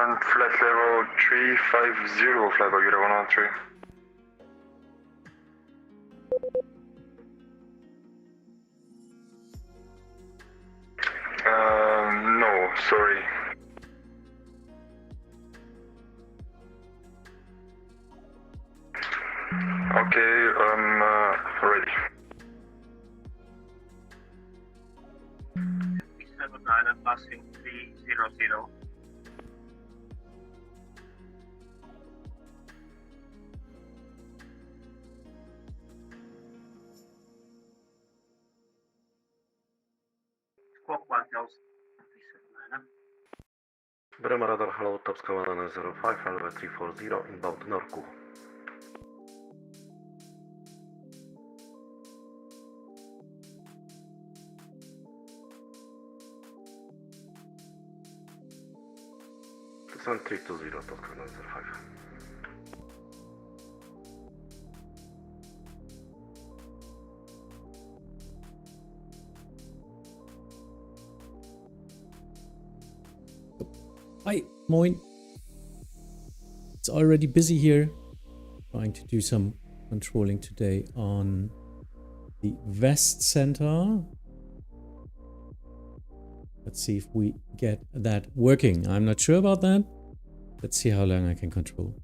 And flight level 350, flight by Euro 103. No, sorry. Okay, ready. 79 passing 300. Squawk 1000. Bremen radar, hello, top scout 05, runway 340, inbound Norku. Sun 320, top scout 05. Hi, moin. It's already busy here. Trying to do some controlling today on the West Center. Let's see if we get that working. I'm not sure about that. Let's see how long I can control.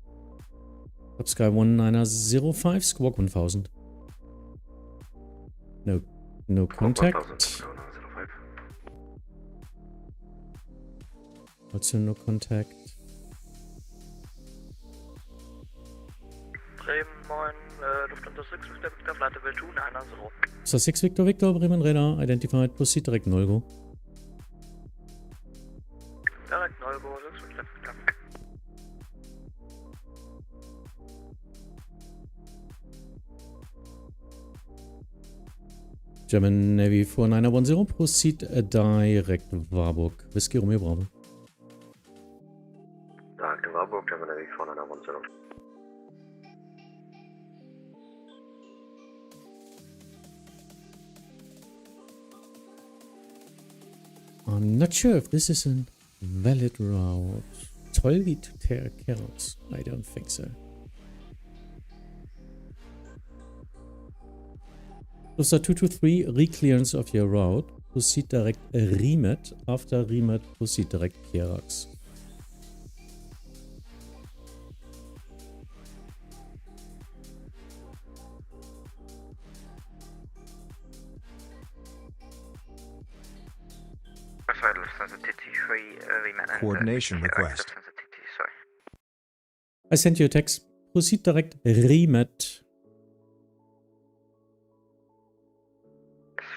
Top Sky 1905, Squawk 1000. No contact. Also no contact. Bremen 9, Lufthansa 6, Victor, flight level 290. So 6 Victor, Bremen radar, identified, proceed direct null go. Direct null go, 6 Victor. German Navy 4910, proceed direct Warburg. Whiskey Romeo Bravo. Direct Warburg, German Navy 4910. I'm not sure if this is a valid route. Tolvi to Keros. I don't think so. Lufthansa 223, reclearance of your route. Proceed direct Rimet. After Rimet, proceed direct Keros. Coordination request. I sent you a text. Proceed direct Rimet.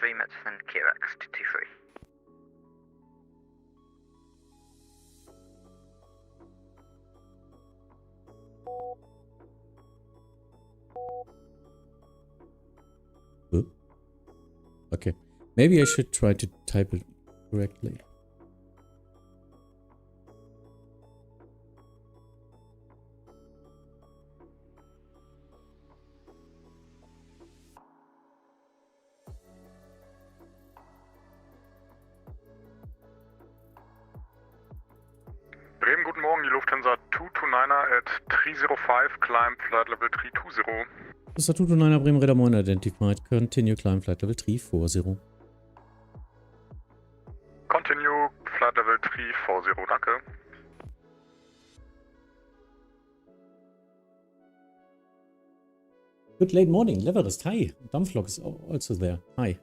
Rimet and Kirax 223. Okay. Maybe I should try to type it correctly. Bremen, guten Morgen, die Lufthansa 229er at 305, climb flight level 320. Lufthansa 229 Bremen radar moin identified. Continue climb flight level 340. Continue, flight level 340, danke. Good late morning, Leverist. Hi. Dampflok is also there. Hi.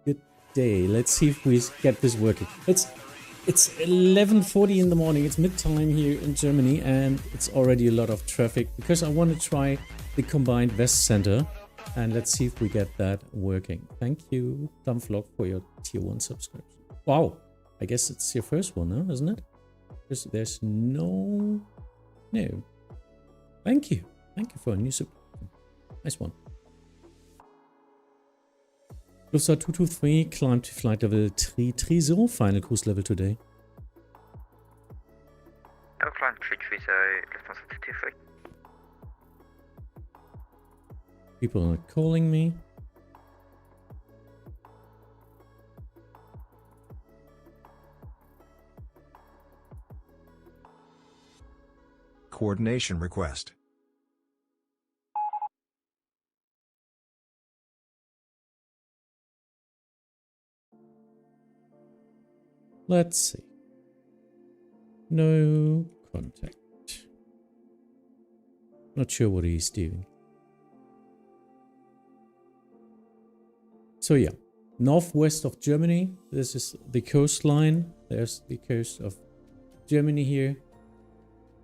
Good day. Let's see if we get this working. It's 11:40 in the morning. It's mid-time here in Germany, and it's already a lot of traffic because I want to try the combined West Center. And let's see if we get that working. Thank you, Dampflok, for your tier 1 subscription. Wow. I guess it's your first one, huh? Isn't it? There's no... No. Thank you. Thank you for a new subscription. Nice one. Lufthansa 223, climb to flight level 330, final cruise level today. Climb 330, Lufthansa 223. People are calling me. Coordination request. Let's see. No contact. Not sure what he's doing. So yeah, northwest of Germany. This is the coastline. There's the coast of Germany here.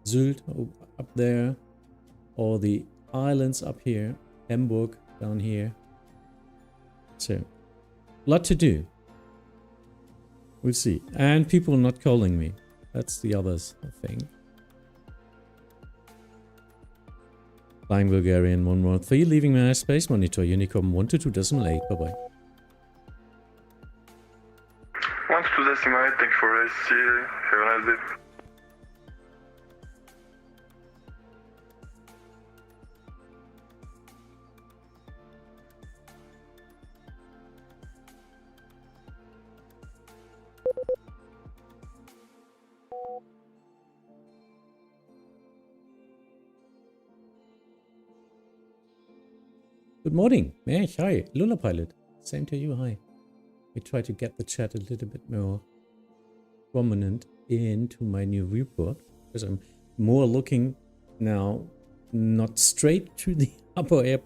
Sylt up there. All the islands up here. Hamburg down here. So, a lot to do. We'll see. And people not calling me. That's the other thing. Flying Bulgarian 113, leaving my airspace, monitor Unicom 122.8, bye bye. 122.8, thank you for SC, have a nice day. Good morning, Mech, hi, Lula Pilot. Same to you, hi. We try to get the chat a little bit more prominent into my new report, because I'm more looking now not straight to the upper air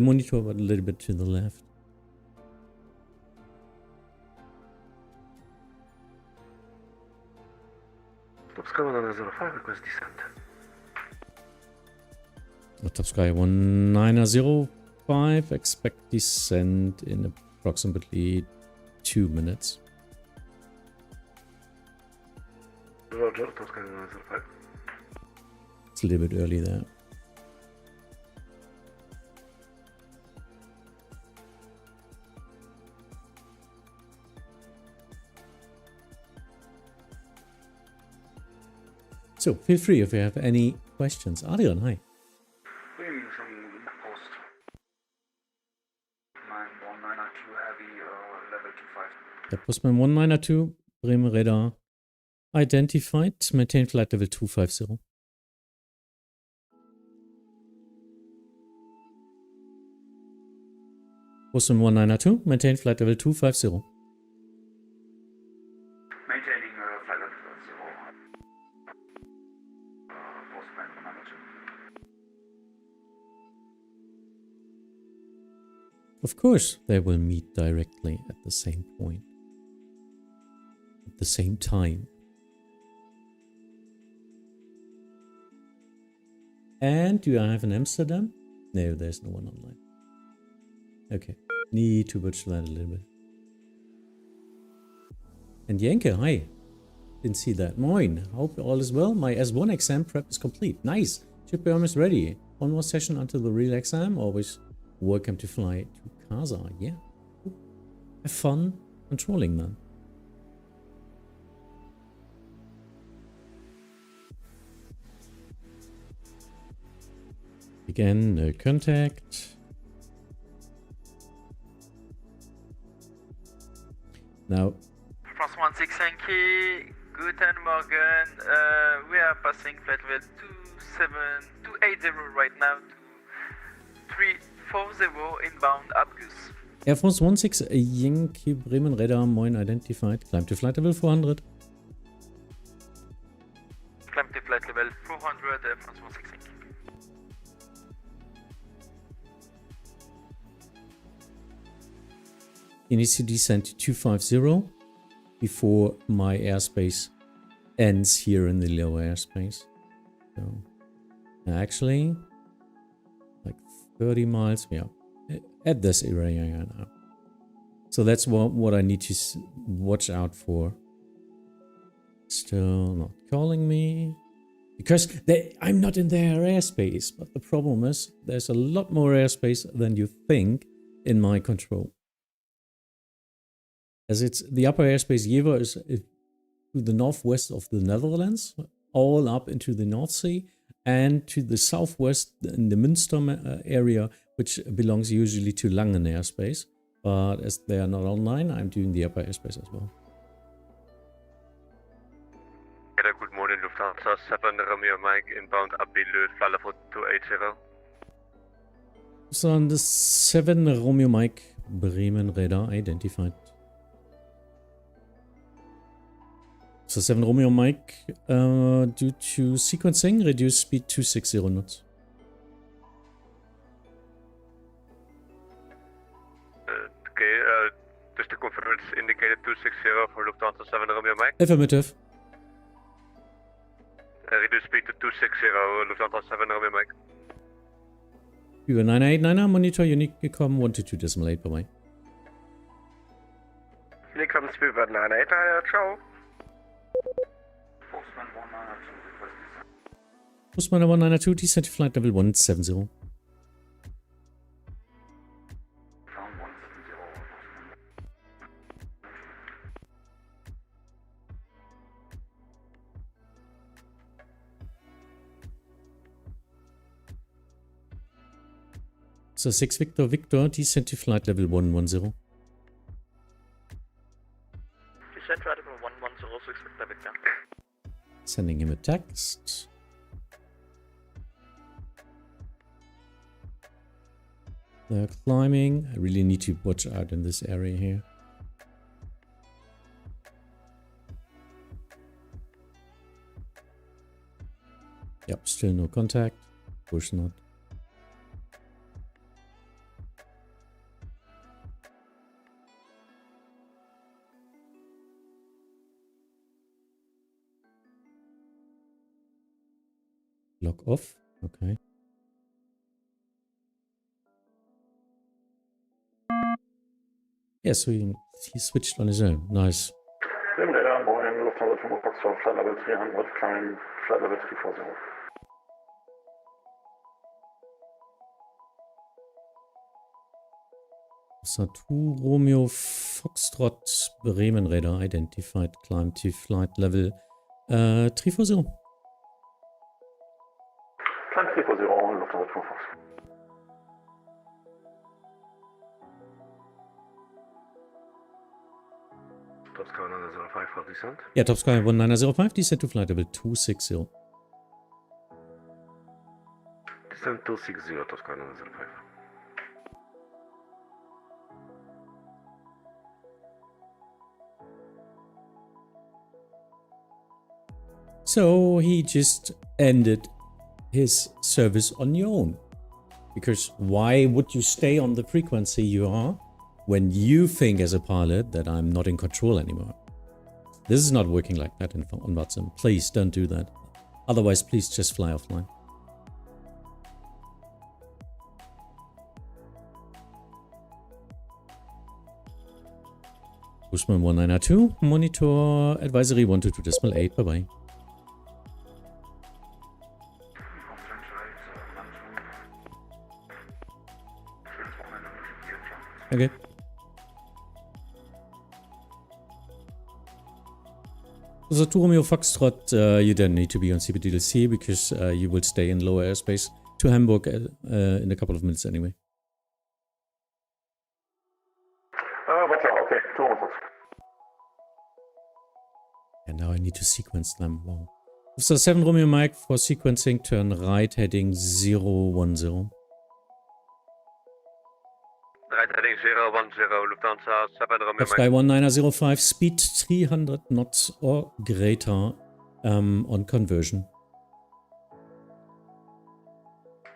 monitor, but a little bit to the left. Top Sky 1905, request descent. Top Sky 1905, expect descent in approximately 2 minutes. Roger, Top Sky 1905. It's a little bit early there. So feel free if you have any questions. Adrian, hi. Postman 192, Bremen radar identified, maintain flight level 250. Postman 192, maintain flight level 250. Maintaining flight level 0. Postman 192. Of course, they will meet directly at the same point. At the same time. And do I have an Amsterdam? No, there's no one online. Okay, need to watch that a little bit. And Jenke, hi. Didn't see that. Moin, hope all is well. My S1 exam prep is complete. Nice. Ship almost ready. One more session until the real exam. Always welcome to fly to Casa. Yeah. Have fun controlling them. Again, no contact. Now, France 165, Guten Morgen. We are passing flight level 280 right now to 340 inbound Abgus. Air France 16 Yankee Bremen radar moin identified. Climb to flight level 400. Climb to flight level 400, Air France 165. You need to descend to 250 before my airspace ends here in the lower airspace. So, actually, like 30 miles, yeah, at this area now. So that's what I need to watch out for. Still not calling me. Because I'm not in their airspace, but the problem is there's a lot more airspace than you think in my control. As it's the upper airspace Jever is to the northwest of the Netherlands, all up into the North Sea, and to the southwest in the Münster area, which belongs usually to Langen airspace. But as they are not online, I'm doing the upper airspace as well. Good morning, Lufthansa Lufthansa 7 Romeo Mike inbound Abilu, flight level 280. So on the 7 Romeo Mike, Bremen radar identified. So 7 Romeo Mike, due to sequencing, reduce speed to 60 knots. Okay, just to confirm, it's indicated 260 for Lufthansa 7 Romeo Mike. Affirmative. Reduce speed to 260, Lufthansa 7 Romeo Mike. Über 989er, Monitor Unicom 122.8, bye-bye. Unicom Spielberg 989, ciao. Postman 192, request descent. Postman 192, descent to flight level 170. Ground 170, Postman. So 6 Victor Victor, descent to flight level 110. Descent flight level 110, 6 Victor Victor. Sending him a text. They're climbing. I really need to watch out in this area here. Yep, still no contact. Push not. Lock off. Okay. Yes, so he switched on his own. Nice. Bremen radar, Boeing, Lufthansa 5 Foxtrot, flight level 300, climb, flight level 340. So 2 Romeo Foxtrot Bremen radar identified. Climb to flight level 340. Climb 340, Lufthansa 5 Fox. Top Sky 905 for descent. Yeah, Top Sky 1905, descent to flight level 260. Descent 260, Top Sky 905. So he just ended his service on your own. Because why would you stay on the frequency you are when you think as a pilot that I'm not in control anymore? This is not working like that on Vatsim. Please don't do that. Otherwise, please just fly offline. Bushman 1992, monitor advisory 122.8, bye-bye. Okay. So 2 Romeo Foxtrot, you don't need to be on CPDLC because you will stay in lower airspace to Hamburg in a couple of minutes anyway. Okay, 2 Romeo Fox. And now I need to sequence them. Wow. So 7 Romeo Mike for sequencing, turn right heading 010. Right heading 010, Lufthansa 7 Romeo Top Sky 1905, speed 300 knots or greater on conversion.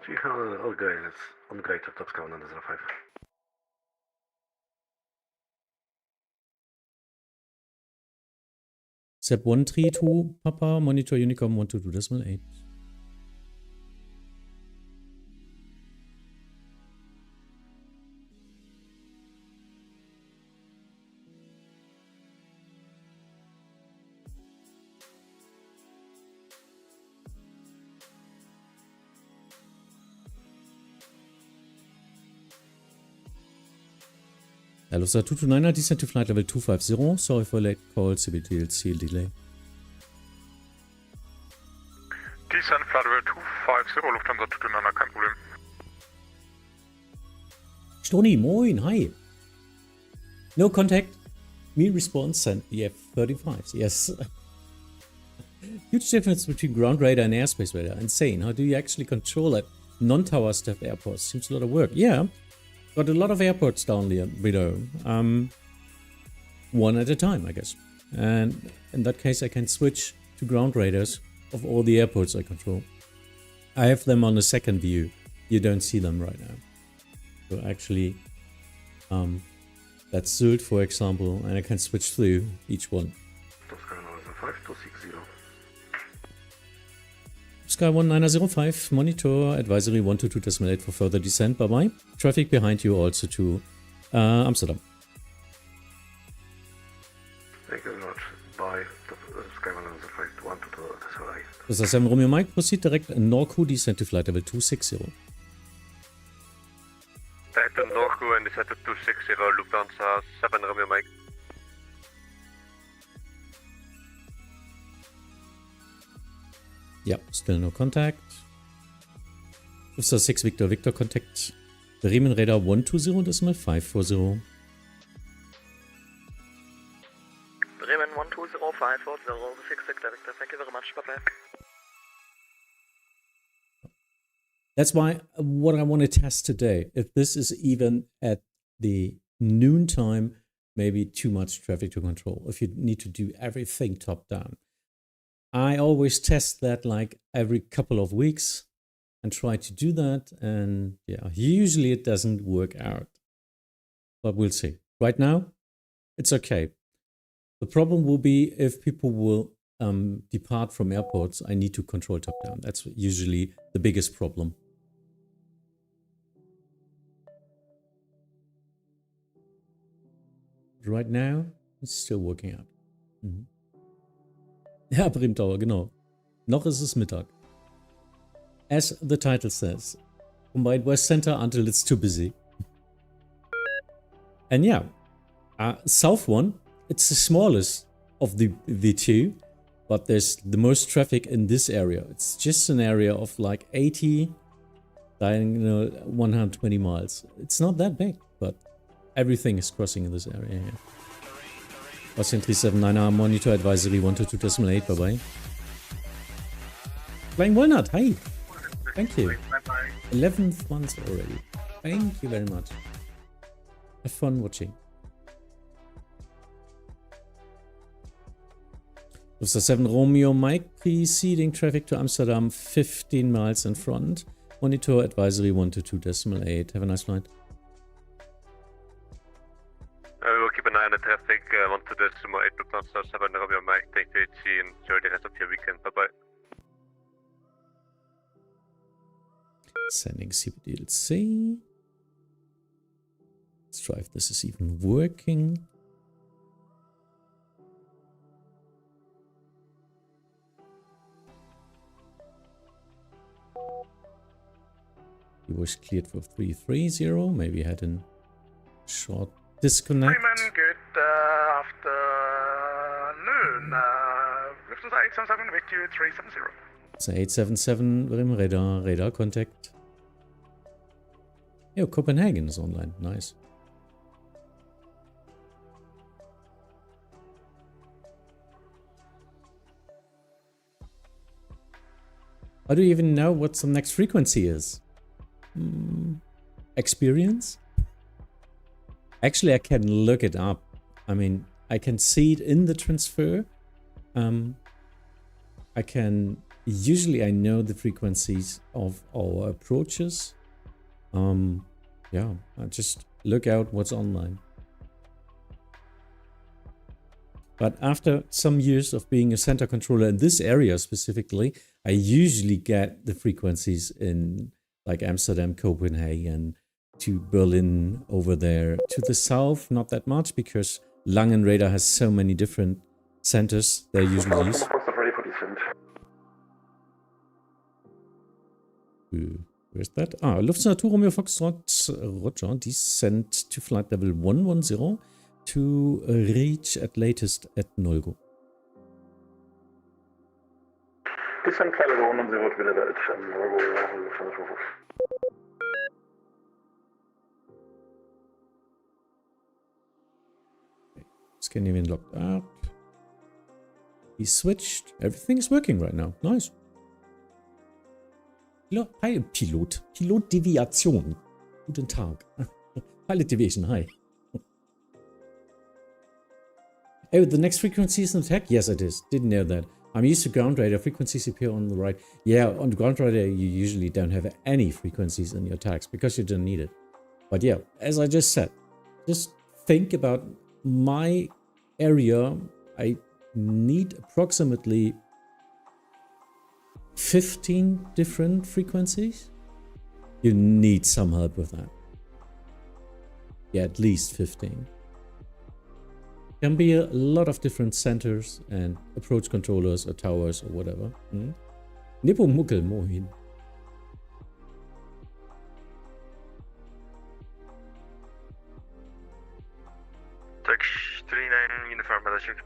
300, okay, that's on greater, Top Sky 905. Step 132, Papa, monitor Unicom 122.8. Hello, sir. 229er, descent to flight level 250. Sorry for late call, CBTLC delay. Descent flight level 250, Lufthansa 229er, kein Problem. Stony, moin, hi. No contact. Me response sent the F-35s, yes. Huge difference between ground radar and airspace radar. Insane. How do you actually control it? Non-tower stuff airports. Seems a lot of work. Yeah. Got a lot of airports down there below. One at a time, I guess. And in that case, I can switch to ground radars of all the airports I control. I have them on the second view. You don't see them right now. So actually, that's Sylt, for example, and I can switch through each one. Sky 1905, monitor advisory 122.8 for further descent. Bye bye. Traffic behind you also to Amsterdam. Thank you very much. Bye. Sky 1905, 122.8. Das ist 7 Romeo Mike, proceed direct Norco, descent to flight level 260. Direct to Norco and descent to 260, Lufthansa 7 Romeo Mike. Yeah, still no contact. Lufthansa 6 Victor Victor contact. Bremen radar 120.540. Bremen 120.540, 6 Victor Victor, thank you very much, bye bye. That's why what I want to test today, if this is even at the noon time, maybe too much traffic to control, if you need to do everything top down. I always test that like every couple of weeks and try to do that. And yeah, usually it doesn't work out, but we'll see. Right now, it's okay. The problem will be if people will depart from airports, I need to control top down. That's usually the biggest problem. Right now, it's still working out. Mhm. Ja, Bremen-Tower, genau. Noch ist es Mittag. As the title says, combined West Center until it's too busy. And yeah, South one, it's the smallest of the two, but there's the most traffic in this area. It's just an area of like 80, 120 miles. It's not that big, but everything is crossing in this area here. Vatsim 379, monitor advisory 122.8, bye bye. Flying Walnut, hi. Thank you. 11th ones already. Thank you very much. Have fun watching. Lufthansa 7 Romeo Mike, preceding traffic to Amsterdam, 15 miles in front. Monitor advisory 122.8. Have a nice flight. We will keep an eye on the traffic, 122.8 Lufthansa 7 Romeo Mike, thank you EDDH, and enjoy the rest of your weekend. Bye bye. Sending CPDLC. Let's try if this is even working. He was cleared for 330. Maybe had a short disconnect. Bremen, good afternoon. Lufthansa 877 with you 370. It's 877 Bremen radar contact. Yeah, Copenhagen is online. Nice. How do you even know what the next frequency is? Experience? Actually, I can look it up. I mean, I can see it in the transfer. Usually I know the frequencies of our approaches. Yeah, I just look out what's online. But after some years of being a center controller in this area specifically, I usually get the frequencies in like Amsterdam, Copenhagen, to Berlin over there. To the south, not that much because Langen radar has so many different centers they usually use. Ready for descent. Where's that? Lufthansa 2 Romeo Foxtrot, Roger, descent to flight level 110 to reach at latest at Nolgo. Descent flight level 110 will be at Nolgo. Scandinavian locked up. He switched. Everything is working right now. Nice. Hi, Pilot. Pilotdeviation. Guten Tag. Pilot deviation, hi. Oh, the next frequency is an attack? Yes, it is. Didn't know that. I'm used to ground radar. Frequencies appear on the right. Yeah, on the ground radar, you usually don't have any frequencies in your tags because you don't need it. But yeah, as I just said, just think about my area. I need approximately 15 different frequencies. You need some help with that. Yeah, at least 15. Can be a lot of different centers and approach controllers or towers or whatever. Nippo Muckel, mohin. Turkish 39 uniform, Mothership.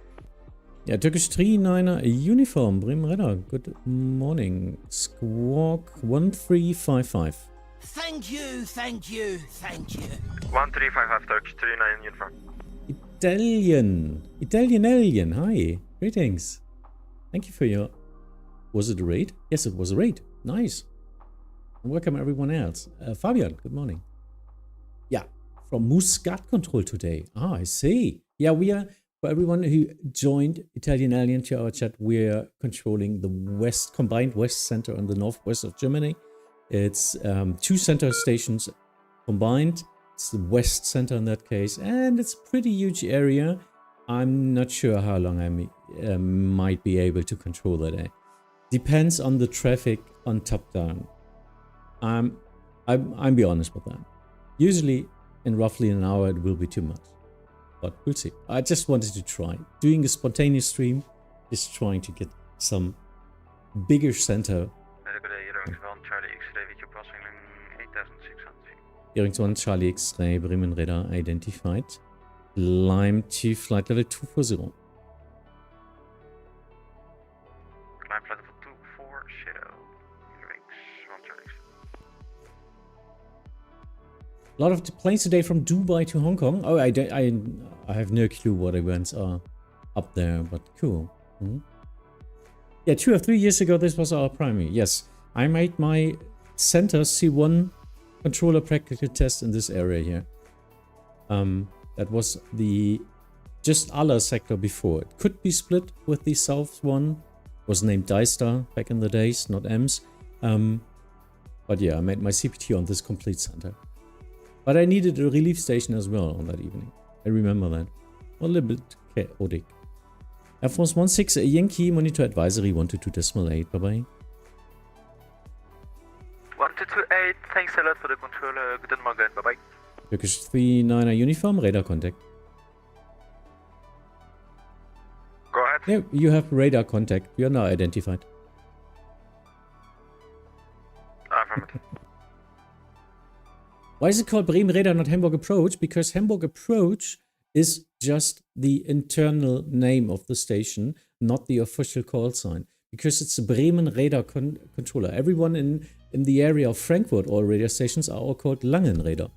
Yeah, Turkish 39er uniform, Bremen Radar. Good morning. Squawk 1355. Thank you, thank you, thank you. 1355, Turkish 39 uniform. Italian alien, hi. Greetings. Thank you for your... Was it a raid? Yes, it was a raid. Nice. And welcome everyone else. Fabian, good morning. Yeah, from Muscat Control today. Ah, I see. Yeah, we are... For everyone who joined Italian Alien to our chat, we're controlling the combined west center and the northwest of Germany. It's 2 center stations combined. It's the west center in that case, and it's a pretty huge area. I'm not sure how long I might be able to control that. Depends on the traffic on top down. I'm be honest with that. Usually in roughly an hour it will be too much. But we'll see. I just wanted to try. Doing a spontaneous stream, just trying to get some bigger center. Hearings 1 Charlie X-Ray, Bremen Radar identified. Climb to flight level 240. Climb flight level 240. Hearings 1 Charlie X. A lot of planes today from Dubai to Hong Kong. Oh, I have no clue what events are up there, but cool. Yeah, 2 or 3 years ago, this was our primary. Yes, I made my center C1 controller practical test in this area here. That was the just Aller sector before. It could be split with the south one. It was named Dystar back in the days, not Ems. But yeah, I made my CPT on this complete center. But I needed a relief station as well on that evening. I remember that. A little bit chaotic. Air Force 16 Yankee, monitor advisory 122.8. Bye-bye. 1228, thanks a lot for the control. Guten Morgen, bye-bye. Turkish 39er uniform, radar contact. Go ahead. Yeah, you have radar contact. You are now identified. Affirmative. Why is it called Bremen Radar, not Hamburg Approach? Because Hamburg Approach is just the internal name of the station, not the official call sign. Because it's a Bremen Radar Controller. Everyone in the area of Frankfurt, all radar stations are all called Langenräder.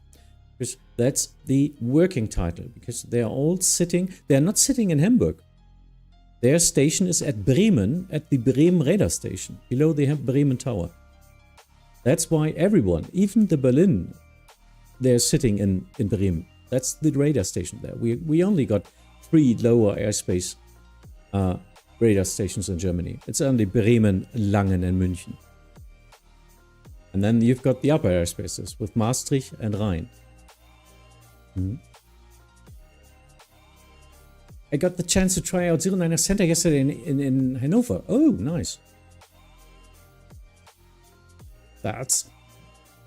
Because that's the working title. Because they are all sitting, they are not sitting in Hamburg. Their station is at Bremen, at the Bremen Radar Station, below the Bremen Tower. That's why everyone, even the Berlin, they're sitting in Bremen. That's the radar station there. We only got 3 lower airspace radar stations in Germany. It's only Bremen, Langen and München. And then you've got the upper airspaces with Maastricht and Rhein. I got the chance to try out 09er Center yesterday in Hanover. Oh, nice. That's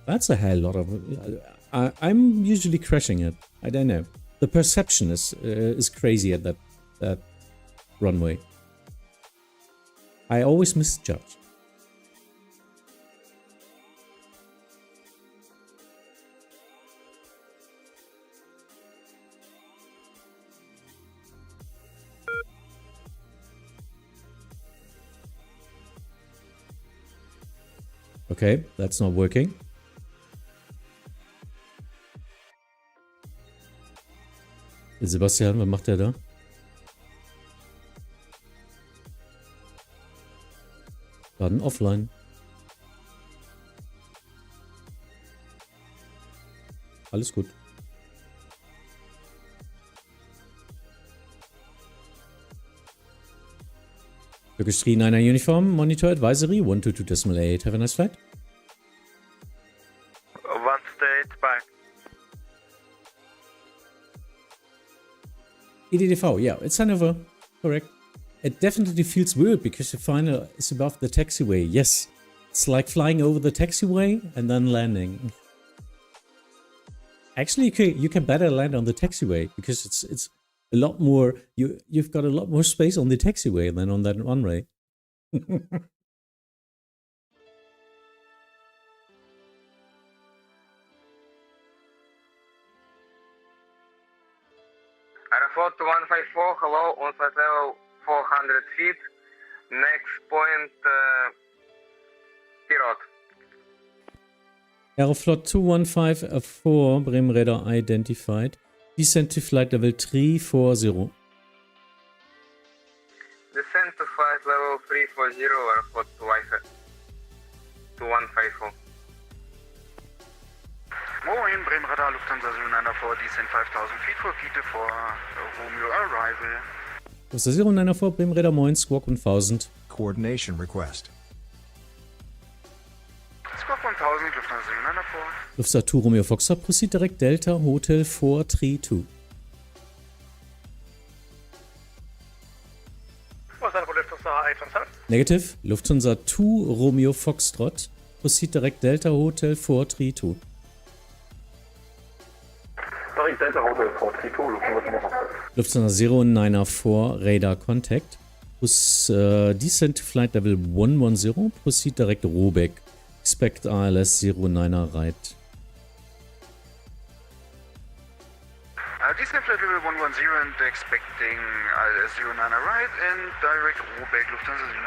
a hell lot of... I'm usually crashing it. I don't know. The perception is crazy at that runway. I always misjudge. Okay, that's not working. Sebastian, was macht er da? Laden offline. Alles gut. Turkish 39 Uniform, Monitor Advisory, 122.8. Have a nice flight. One state, bye. EDDV, yeah, it's Hanover. Correct. It definitely feels weird because the final is above the taxiway. Yes, it's like flying over the taxiway and then landing. Actually, you can better land on the taxiway because it's a lot more. You've got a lot more space on the taxiway than on that runway. Aeroflot 154, hello, on flight level 400 feet. Next point, Pirot. Aeroflot 2154, Bremen radar identified. Descent to flight level 340. Descent to flight level 340, Aeroflot 2154. Moin, Bremen Radar, Lufthansa 094, descent 5000 feet for Kite for Romeo arrival. Lufthansa 094, Bremen radar, moin, Squawk 1000. Coordination request. Squawk 1000, Lufthansa 094. Lufthansa 2 Romeo Foxtrot, proceed direct Delta Hotel 432. Was that for Lufthansa 817? Negative, Lufthansa 2 Romeo Foxtrot, proceed direct Delta Hotel 432. Sorry, Delta Hotel 432, Lufthansa 094 radar contact. Descent to flight level 110, proceed direct Robeck. Expect ILS 09er right. Descent flight level 110 and expecting ILS 09er right and direct Robeck, Lufthansa 094.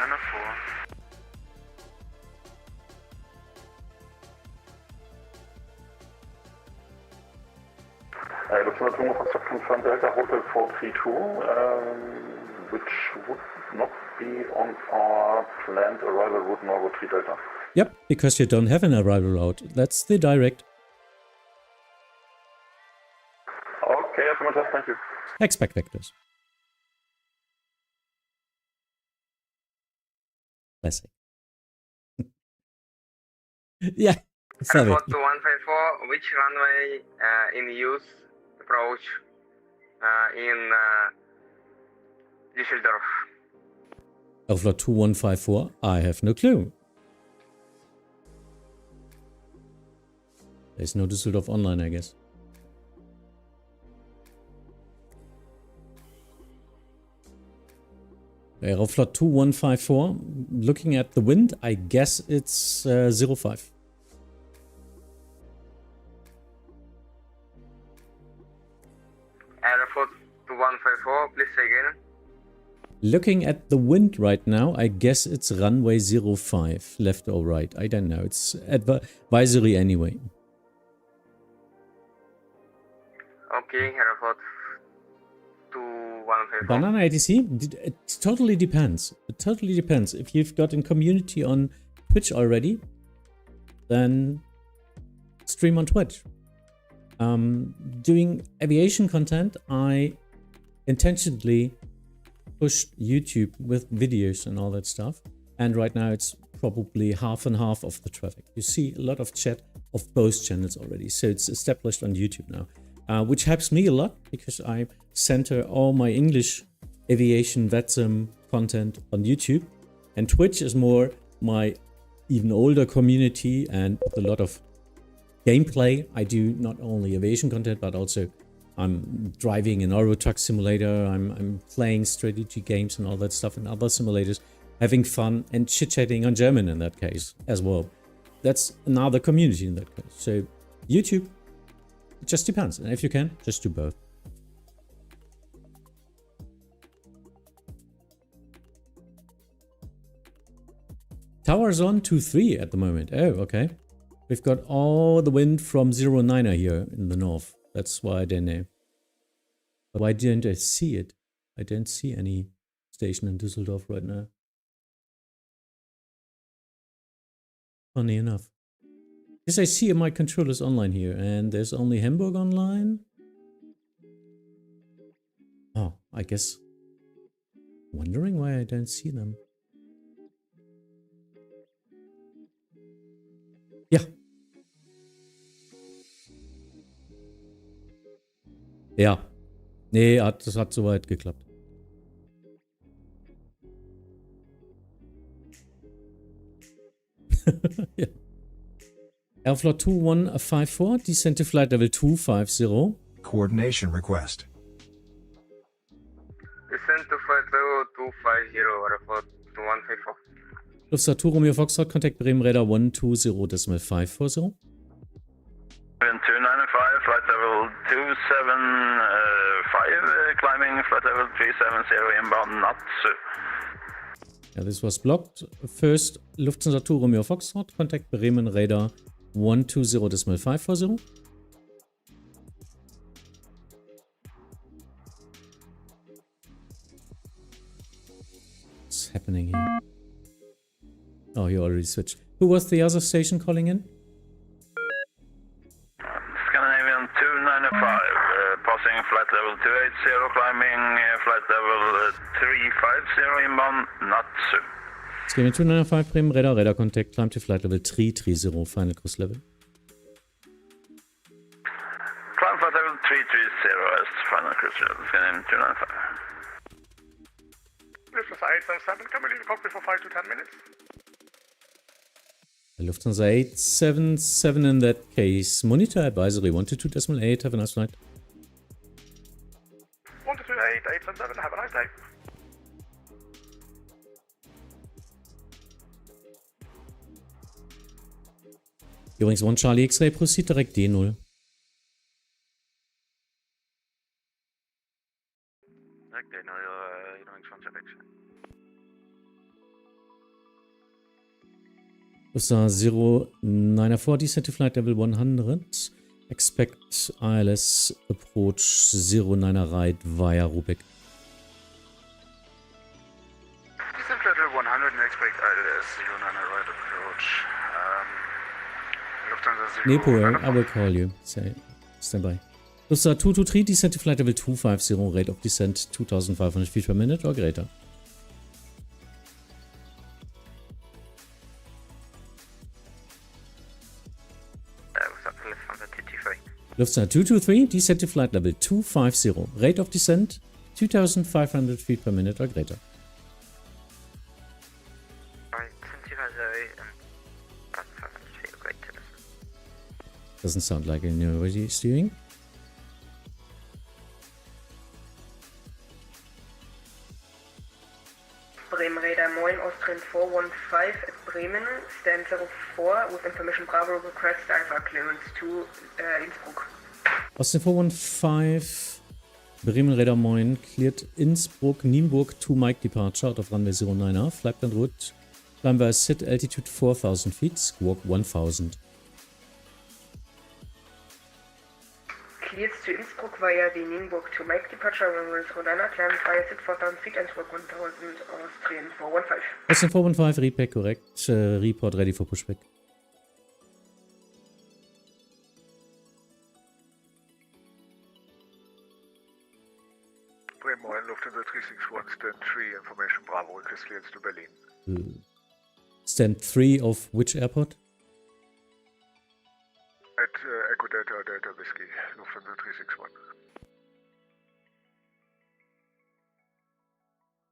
Lufthansa 2 Foxtrot confirmed Delta Hotel 432, which would not be on our planned arrival route Norwood 3 Delta. Yep, because you don't have an arrival route. That's the direct. Okay, affirmative, thank you. Expect vectors. Classic. Yeah, sorry. Aeroflot 2154, which runway in use approach in Düsseldorf? Aeroflot 2154, I have no clue. There's no Düsseldorf online, I guess. Aeroflot 2154, looking at the wind, I guess it's 05. Aeroflot 2154, please say again. Looking at the wind right now, I guess it's runway 05, left or right. I don't know. It's advisory anyway. Okay, Aeroflot 2154. Banana ATC? It totally depends. It totally depends. If you've got a community on Twitch already, then stream on Twitch. Doing aviation content, I intentionally pushed YouTube with videos and all that stuff. And right now it's probably half and half of the traffic. You see a lot of chat of both channels already. So it's established on YouTube now. Which helps me a lot because I center all my English aviation Vatsim content on YouTube, and Twitch is more my even older community and with a lot of gameplay. I do not only aviation content, but also I'm driving an Euro Truck Simulator, I'm playing strategy games and all that stuff and other simulators, having fun and chit-chatting on German in that case as well. That's another community in that case. So YouTube, it just depends. And if you can, just do both. Towers on 2-3 at the moment. Oh, okay. We've got all the wind from 09er here in the north. That's why I don't know. But why didn't I see it? I don't see any station in Düsseldorf right now. Funny enough. Yes, I see my controllers online here, and there's only Hamburg online. Oh, I guess. Wondering why I don't see them. Ja. Ja. Nee, das hat soweit geklappt. Ja. Airflow 2154, descent to flight level 250. Coordination request. Descent to flight level 250, Airflow 2154. Lufthansa Romeo Foxtrot, contact Bremen Radar 120.540. 295, flight level 275, climbing flight level 370 inbound, not Yeah, this was blocked. First, Lufthansa Romeo Foxtrot, contact Bremen Radar 120.540. What's happening here? Oh, you already switched. Who was the other station calling in? Scandinavian 295, passing flight level 280, climbing flight level 350 inbound, not Scandinavian 295, Bremen Radar, radar contact, climb to flight level 330, final cruise level. Climb flight level 330 as final cruise level, Scandinavian 295. Lufthansa 877, can we leave the cockpit for 5 to 10 minutes? Lufthansa 877 in that case. Monitor advisory 122.8, have a nice flight. 128, 877, have a nice day. Übrigens, One Charlie X-Ray, proceed direkt D0. Direkt D0, übrigens von Check. Lufthansa 094, descent to flight level 100. Expect ILS approach 09 right via Rubik. Descent flight level 100 and expect ILS 09 right approach. Lufthansa 0. Nepo, I will call you. Say, stand by. Lufthansa 223, descent to flight level 250, rate of descent 2500 feet per minute or greater. Lufthansa 223, descent to flight level 250, rate of descent 2500 feet per minute or greater. Doesn't sound like any already steering. Bremen Radar 9, Austrian 415 at Bremen, stand 04 with information Bravo request Alpha clearance to Innsbruck. Austrian 415, Bremen Radar 9, cleared Innsbruck, Nienburg to Mike departure out of runway 09er, flight plan route, climb via SIT altitude 4000 feet, squawk 1000. Cleared to Innsbruck via the Nienburg to Mike departure, runway 09er, climb via SIT 4000 feet and squawk 1000, Austrian 415. Austrian 415, read back correct, report ready for pushback. Bremen 9, Lufthansa 361, stand 3, information Bravo, request clearance to Berlin. Stand 3 of which airport? At Echo Delta Whiskey, Lufthansa 361.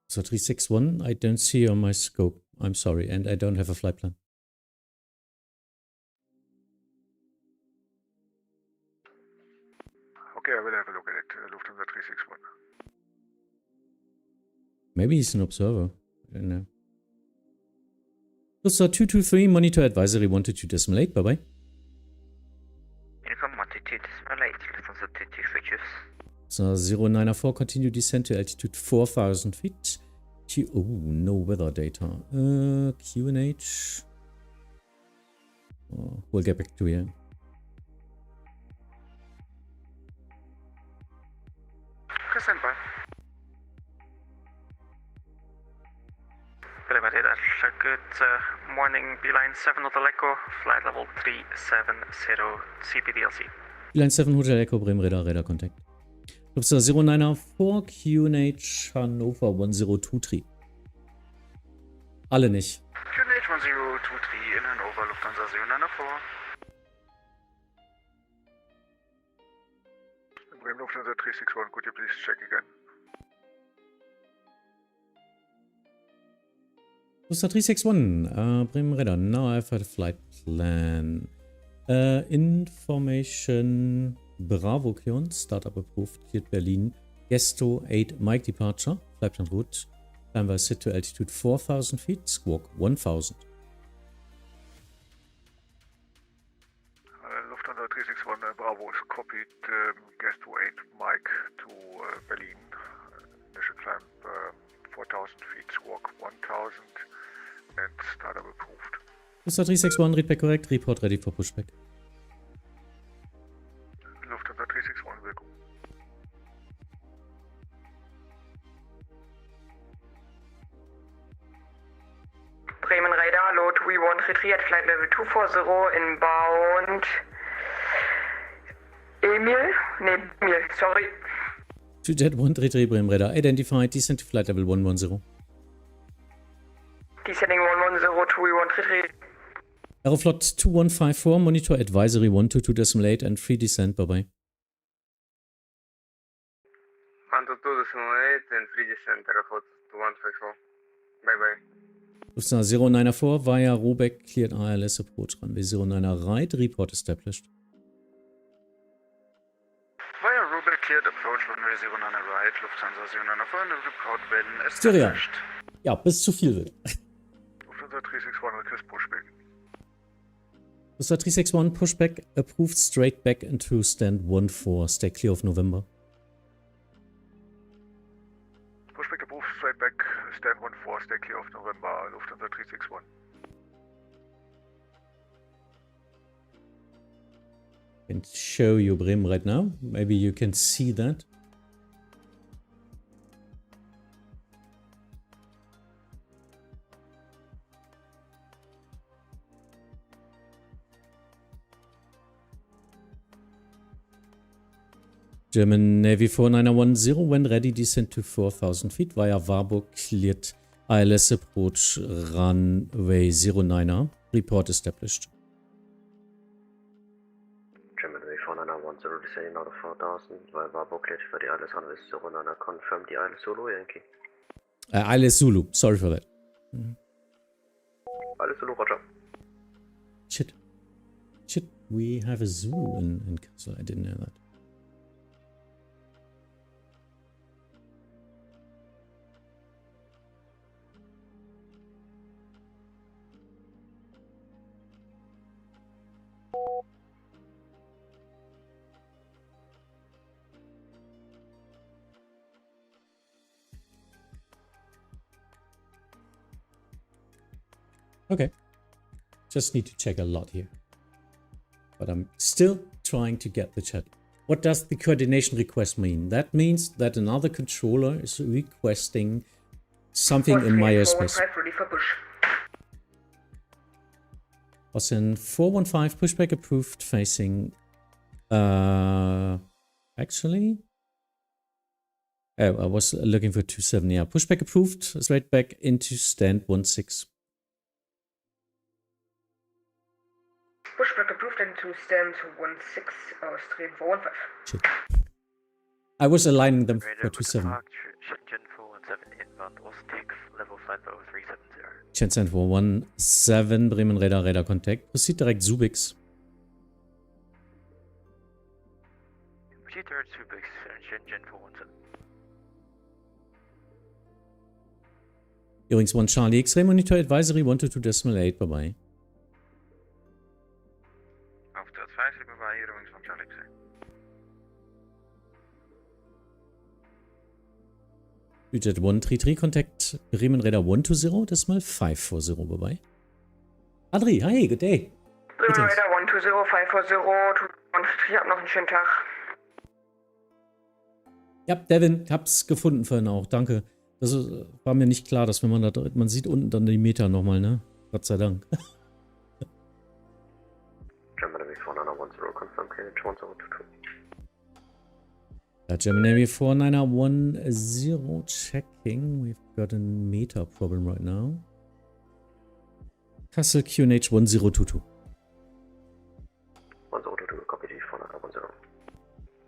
So 361, I don't see on my scope. I'm sorry, and I don't have a flight plan. Okay, I will have a look at it. Lufthansa 361. Maybe he's an observer. I don't know. Lufthansa 223, monitor advisory 122.8. Bye bye. Uniform 122.8, Lufthansa 22 switches. So 094, continue descent to altitude 4000 feet. Oh, no weather data. QNH. Oh, we'll get back to you. Stand by. Bremen Radar, good landing Beeline 7 Hotel Echo, flight level 370 CPDLC. Beeline 7 Hotel Echo, Bremen Radar, Radar Contact. Lufthansa 094 QNH Hannover 102 Alle nicht. QNH 1023 in Hannover, Lufthansa 094. Bremen Lufthansa 361, could you please check again? Lufthansa 361, Bremen Radar, now I have a flight plan. Information Bravo Cleon, Startup approved, cleared Berlin. Gesto 8 Mike departure, flight plan route. Climb by sit to altitude 4,000 feet, squawk 1,000. Lufthansa 361 Bravo is copied. Gesto 8 Mike to Berlin. Initial climb 4,000 feet, squawk 1,000 and startup approved. Lufthansa 361, read back correct, report ready for pushback. Lufthansa 361 will go. Bremen Radar, load V133 at flight level 240 inbound. Emil, sorry. To Jet 133 Bremen Radar, identified, descent to flight level 110. Descending 110 to V133. Aeroflot 2154, monitor advisory 122.8 and free descent, bye bye. 122.8 and free descent, Aeroflot 2154. Bye bye. Lufthansa 094 via Rubeck, cleared ILS approach runway 09 right, report established. Via Rubeck, cleared approach runway 09 right, Lufthansa 094 and report when Styria. established. Ja, bis zu viel wird. Lufthansa 361 request pushback. Lufthansa 361 pushback approved straight back into stand 14, stay clear of November. Pushback approved, straight back, stand 14, stay clear of November, Lufthansa 361. I can show you Bremen right now. Maybe you can see that. German Navy 4910, when ready, descent to 4,000 feet via Warburg, cleared ILS approach runway 09er, report established. German Navy 4910, descending out of 4,000 via Warburg, cleared for the ILS runway 09er, confirm the ILS Zulu, Yankee. ILS Zulu, sorry for that. ILS Zulu, roger. Shit, we have a Zulu in Kassel, I didn't know that. Okay, just need to check a lot here. But I'm still trying to get the chat. What does the coordination request mean? That means that another controller is requesting something in my airspace. Was in 415 pushback approved facing... actually... Oh, I was looking for 27, yeah. Pushback approved, straight back into stand 16. Pushback approved into stand 16, Austrian 415. Shit. I was aligning them for 27. Shenzhen 417 inbound, Ostik, level flight level 370. Shenzhen 417, Bremen Radar, Radar Contact. Proceed direkt Subix. Proceed direct Subix, Shenzhen 417. Übrigens 1 Charlie X-Ray Monitor Advisory 122.8, bye bye. After advisory, bye bye, Übrigens 1 Charlie X-Ray. Budget 133 Contact, Bremen Radar 120, das mal 540, bye bye. Adri, hi, good day. Bremen Radar 120, 540, 213, hab noch einen schönen Tag. Ja, Devin, hab's gefunden vorhin auch, danke. Das war mir nicht klar, dass wenn man da, man sieht unten dann die Meter nochmal, ne? Gott sei Dank. German Navy 4910, confirm clearance 1022. German Navy 4910 checking. We've got a meter problem right now. Castle QNH 1022. 1022, copy D 4910.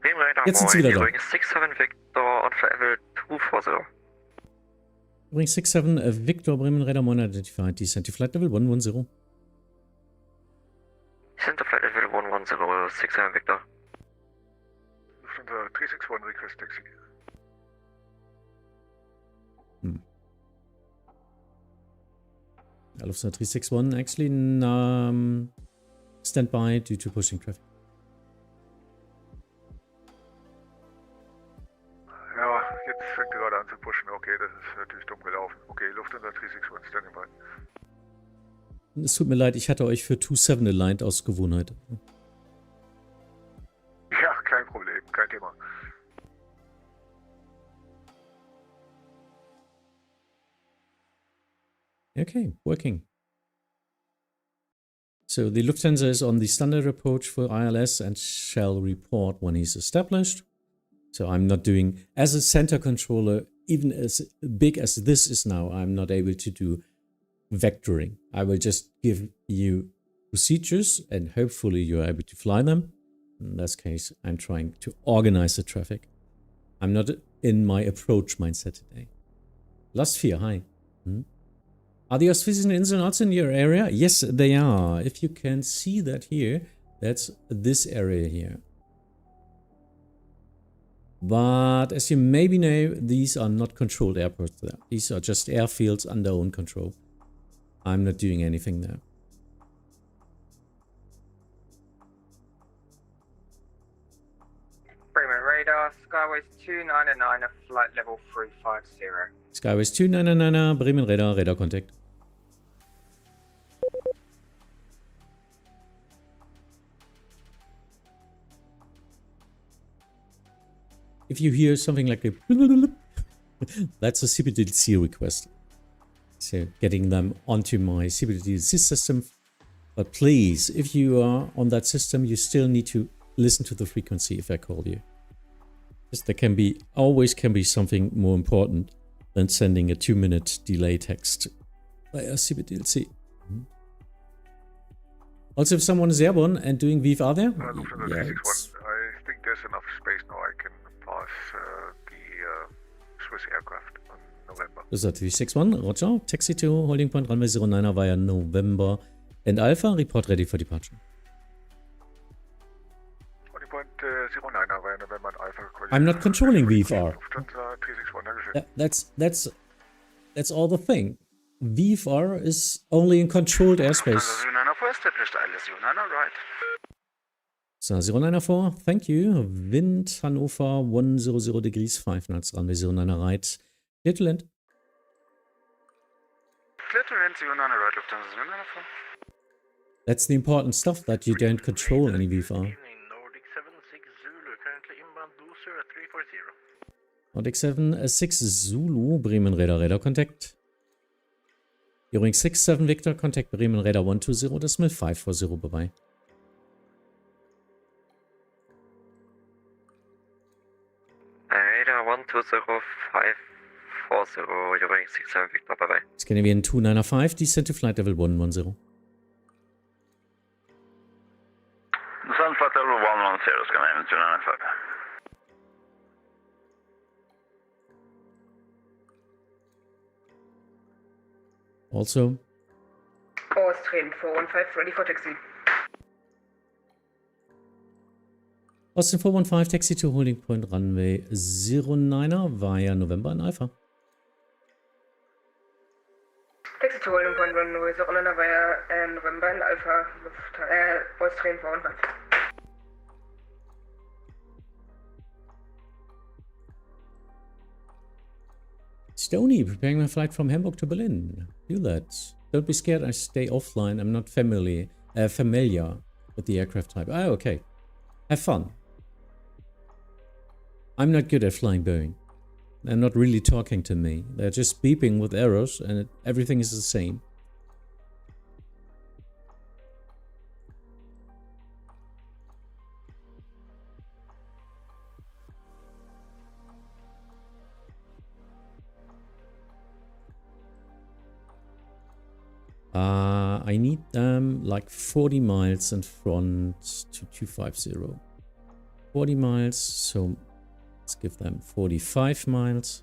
Bremen Radar Jetzt sind sie wieder da. 67 Victor on level 240. Übrigens 67 Victor Bremen Radar Moin identified. Descent to flight level 110. Descent to flight level 110, 67 Victor. Lufthansa 361 request taxi. Lufthansa 361 actually stand by due to pushing traffic. Ja, jetzt fängt er gerade an zu pushen. Okay, das ist natürlich dumm gelaufen. Okay, Lufthansa 361 standing by. Es tut mir leid, ich hatte euch für 27 aligned aus Gewohnheit. Ja, kein Problem, kein Thema. Okay, working. So the Lufthansa is on the standard approach for ILS and shall report when he's established. So I'm not doing, as a center controller, even as big as this is now, I'm not able to do vectoring. I will just give you procedures and hopefully you're able to fly them. In this case, I'm trying to organize the traffic. I'm not in my approach mindset today. Last 4, hi. Are the Ostfriesen Inseln also in your area? Yes, they are. If you can see that here, that's this area here. But as you maybe know, these are not controlled airports there. These are just airfields under own control. I'm not doing anything there. Bremen radar, Skyways 299 at flight level 350. Skyways 299, Bremen radar, radar contact. If you hear something like a that's a CBDLC request. So getting them onto my CBDLC system. But please, if you are on that system, you still need to listen to the frequency if I call you. Because there can be, always can be something more important than sending a 2-minute delay text via CBDLC. Also, if someone is airborne and doing VFR there, yeah, I think there's enough space now. I can pass the Swiss aircraft on November. Das ist 361, Roger. Taxi to holding point runway 09er via November and Alpha. Report ready for departure. Holding point 09er via November and Alpha. I'm not controlling VFR. Lufthansa 361, that's all the thing. VFR is only in controlled airspace. So 094, thank you. Wind Hannover 100 degrees 5 knots runway 09 right. Clear to land. Clear to land 09 right, Lufthansa 094. That's the important stuff, that you don't control any VFR. Nordic 76 Zulu, currently inbound booster at 340. Nordic 76 Zulu, Bremen radar, radar contact. Übrigens 67 Victor, contact Bremen radar 120, das ist mit 540 vorbei. Radar 120540, you're running 67 Victor, bye bye. Scandinavian 295, descent to flight level 110. Descent flight level 110, Scandinavian 295. Also. Austrian 415, ready for taxi. Austin 415, taxi to holding point runway 09er via November and Alpha. Taxi to holding point runway 09er via November and Alpha. Austrian 415. Stony, preparing my flight from Hamburg to Berlin. Do that. Don't be scared, I stay offline. I'm not familiar with the aircraft type. Ah, okay. Have fun. I'm not good at flying Boeing. They're not really talking to me. They're just beeping with arrows and everything is the same. I need them like 40 miles in front to 250. 40 miles, so let's give them 45 miles.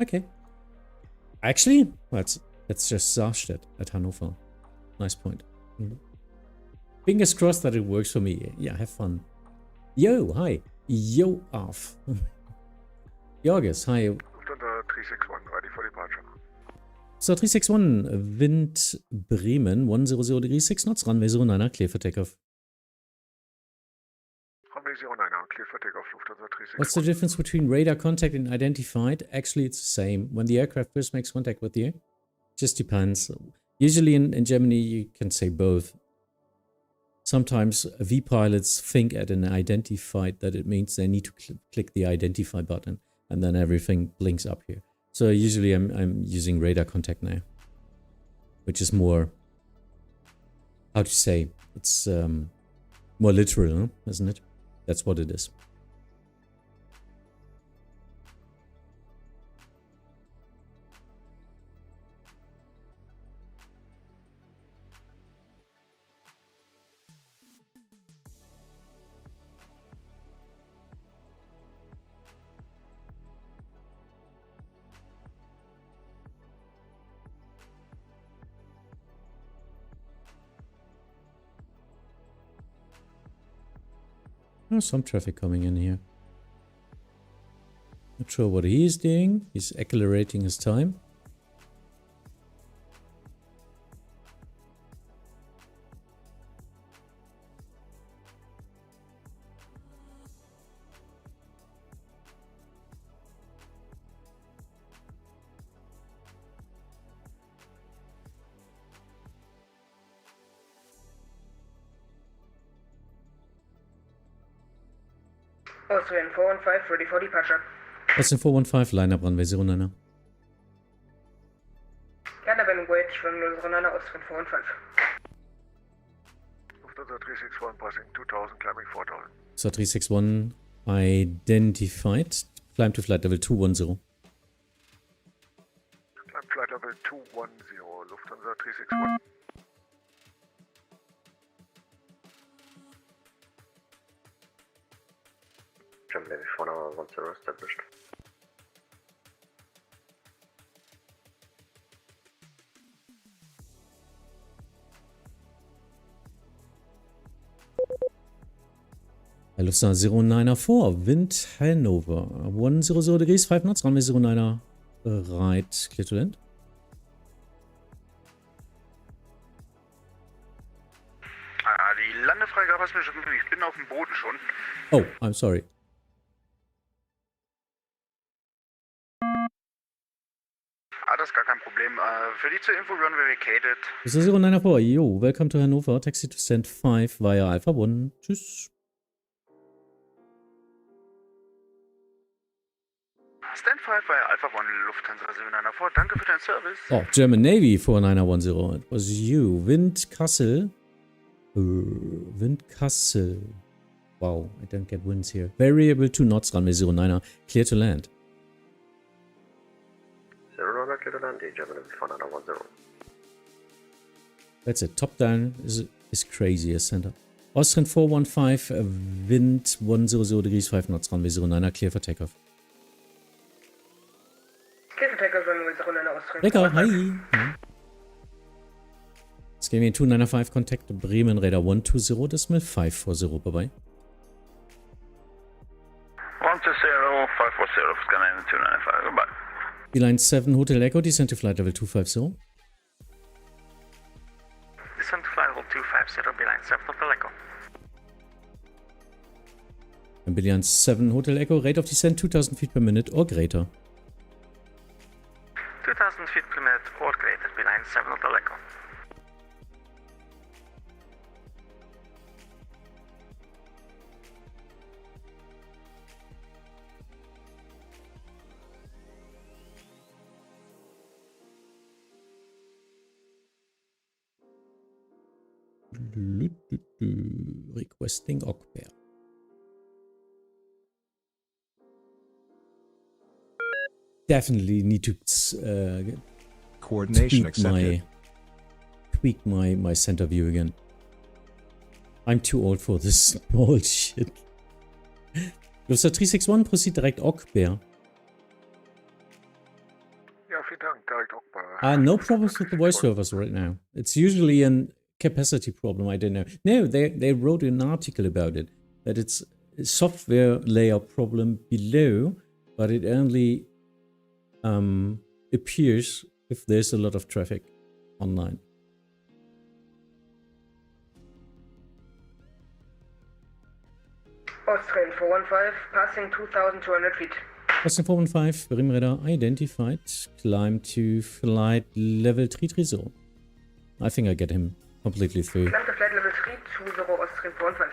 Okay. Actually, let's just Saarstedt at Hanover. Nice point. Fingers crossed that it works for me. Yeah, have fun. Yo, hi. Yo, off. Jorgis, hi. Lufthansa 361, ready for departure. So 361, wind Bremen, 100 degrees, 6 knots, runway 09, clear for takeoff. Runway 09, clear for takeoff, Lufthansa 361. What's the difference between radar contact and identified? Actually, it's the same. When the aircraft first makes contact with you, just depends. Usually in Germany, you can say both. Sometimes vPilots think at an identified that it means they need to click the identify button, and then everything blinks up here. So usually I'm using radar contact now, which is more, how to say, it's more literal, huh? Isn't it? That's what it is. There's some traffic coming in here. Not sure what he is doing. He's accelerating his time. Austrian 415, ready for departure. Austrian 415, line-up runway 09. Canada Ben Wait, runway 09, Austrian 415. Lufthansa 361, passing 2000, climbing 4000. So 361 identified. Climb to flight level 210. Climb flight level 210, Lufthansa 361. German Navy 4910 established. Lufthansa 094, wind Hanover, 100 degrees, 5 knots, runway 09, right, clear to land. Die Landefreigabe hast du mir schon gegeben, ich bin auf dem Boden schon. Oh, I'm sorry. Das ist gar kein Problem. Für die zur Info, runway vacated. This is 094, yo, welcome to Hanover, taxi to stand 5 via Alpha 1. Tschüss. Stand 5 via Alpha 1, Lufthansa 794, danke für deinen Service. Oh, German Navy 4910, it was you. Wind Kassel. Wind Kassel. Wow, I don't get winds here. Variable 2 knots, runway 09, clear to land. 09, clear to land, German Navy 4910. That's it. Top down is crazy as center. Austrian 415, wind 100 degrees, 5 knots, runway 09, clear for takeoff. Clear for takeoff, runway 09, Austrian. Ricker, hi. Let's give me 295, contact Bremen, radar 120, decimal 540, bye-bye. 120, 540, Scandinavian 295, goodbye. Beeline 7, Hotel Echo, descend to flight level 250. Descent to flight level 250, Beeline 7, Hotel Echo. And Beeline 7, Hotel Echo, rate of descent 2000 feet per minute or greater. 2000 feet per minute or greater, Beeline 7, Hotel Echo. Requesting Okber. Definitely need to Coordination accepted. tweak my center view again. I'm too old for this bullshit. Luster 361, proceed direct Ockbear. Ja, vielen Dank, direkt auch. No problems with the voice servers right now. It's usually a capacity problem, I don't know. No, they wrote an article about it. That it's a software layer problem below, but it only appears if there's a lot of traffic online. Austrian 415, passing 2,200 feet. Austin 415, Brim radar identified. Climb to flight level 330. I think I get him completely through. Climb to flight level 320, Austrian 415.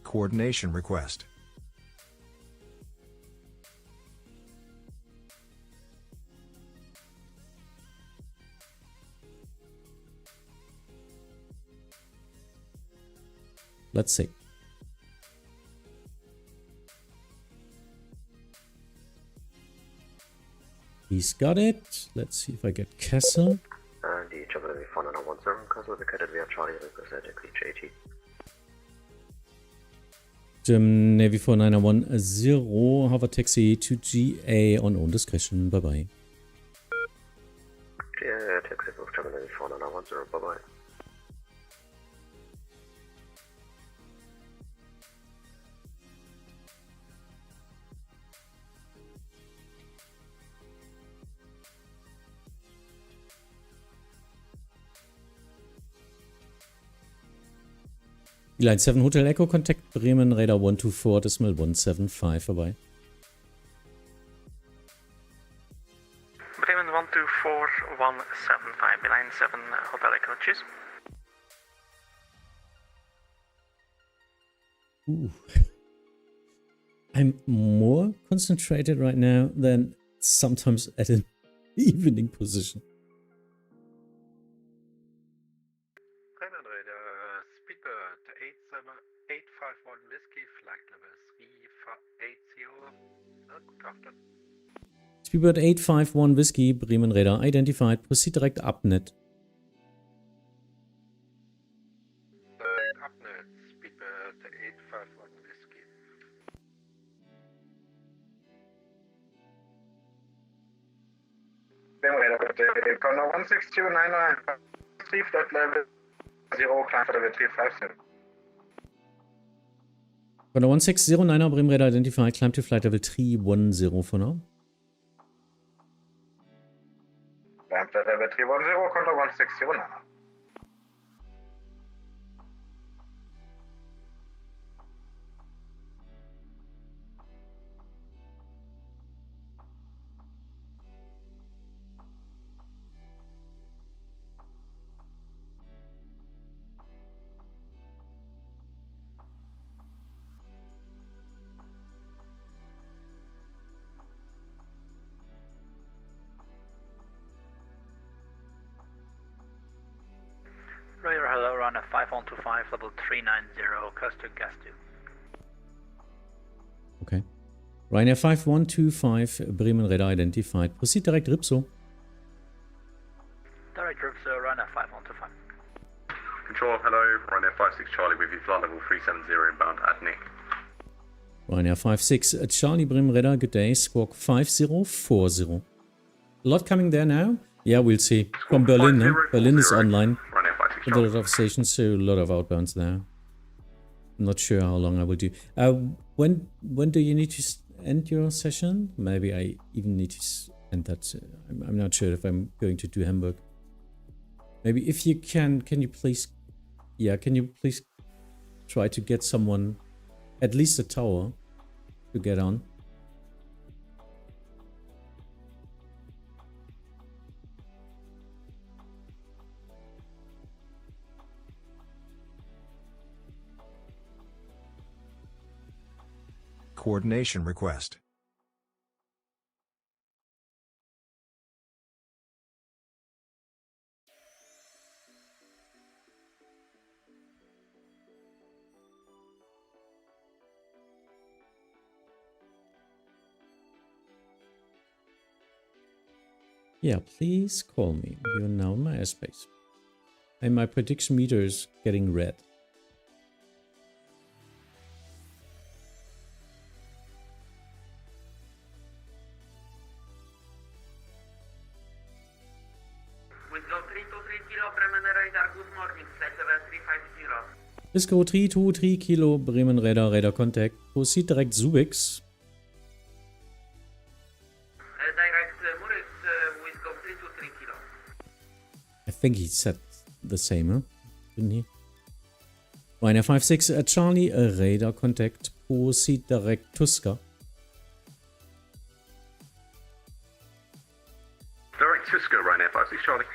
Coordination request. Let's see. He's got it. Let's see if I get Kessel. Die Germany 4910, Castle located via Charlie, representing reach 80. Navy 4910, hover taxi to GA on own discretion. Bye bye. GA taxi for Germany 4910, bye bye. Line 7 Hotel Echo, contact Bremen, Radar 124, decimal 175, vorbei. Bremen 124, 175, line 7 Hotel Echo, cheers. Ooh. I'm more concentrated right now than sometimes at an evening position. Speedbird 851 Whiskey, flight level 380. Good afternoon. Speedbird 851 Whiskey, Bremen Radar identified. Proceed direct Upnet. Direct Upnet, Speedbird 851 Whiskey. Bremen Radar, Condor 16299, receive that level 0, climb for level 357. Condor 1609, Bremen Radar identified. Climb to flight level 310 for now. Climb to level 310, Condor 1609. Roger, hello, runner 5125, level 390, Custer Gas 2. Okay. Ryanair 5125, Bremen Radar identified. Proceed direct Ripso. Direct Ripso, runner 5125. Control, hello, Ryanair 56 Charlie with you, flight level 370 inbound at Nick. Ryanair 56 Charlie, Bremen Radar, good day. Squawk 5040. A lot coming there now? Yeah, we'll see. From Berlin, no? Berlin is online. A lot of stations, so a lot of outbounds there. I'm not sure how long I will do. When do you need to end your session? Maybe I even need to end that. I'm not sure if I'm going to do Hamburg. Maybe if you can you please, can you please try to get someone, at least a tower, to get on? Coordination request. Yeah, please call me. You're now in my airspace. And my prediction meter is getting red. Cisco 323 Kilo, Bremen Radar contact. Proceed direct Zubix. Direct Muris, Wisco 323 Kilo. I think he said the same, huh? Didn't he? Ryanair 56 Charlie, radar contact. Proceed direct Tuska. Direct Tuska, Ryanair 56 Charlie.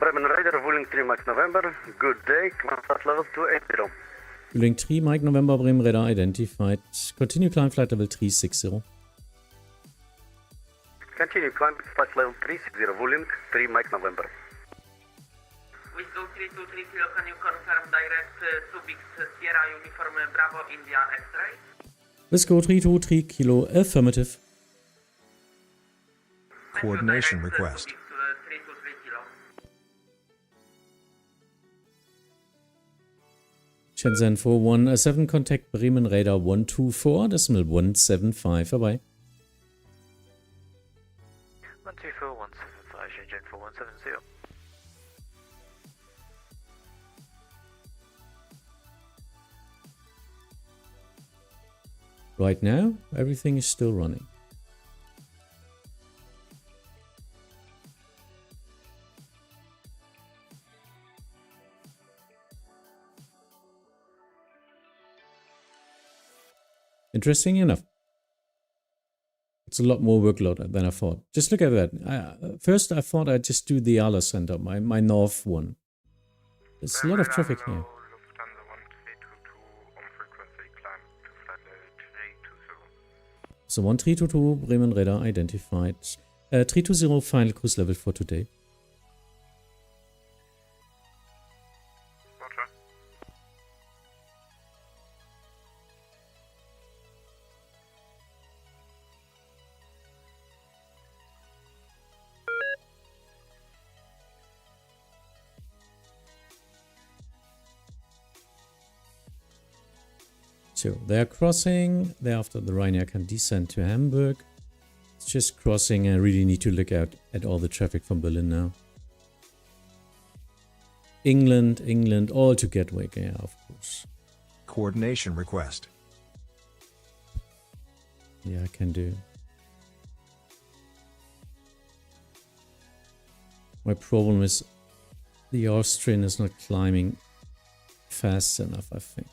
Bremen Radar, Vueling 3 Mike November. Good day, flight level 280. Vueling 3 Mike November, Bremen Radar identified. Continue climb flight level 360. Continue climb flight level 360, Vueling 3 Mike November. Wisco 323 Kilo, can you confirm direct Subix Sierra Uniform Bravo India X-ray? Cisco 323 Kilo, affirmative. Coordination request. Shenzhen 417, contact Bremen Radar 124, decimal 175, bye-bye. 124, 175, Shenzhen 4170. Right now, everything is still running. Interesting enough. It's a lot more workload than I thought. Just look at that. First, I thought I'd just do the Aller Center, my north one. There's a lot of traffic here. So 1322, Bremen Radar identified. 320, final cruise level for today. So they're crossing. Thereafter, the Ryanair can descend to Hamburg. It's just crossing. I really need to look out at all the traffic from Berlin now. England, all to Gatwick, yeah, of course. Coordination request. Yeah, I can do. My problem is the Austrian is not climbing fast enough, I think.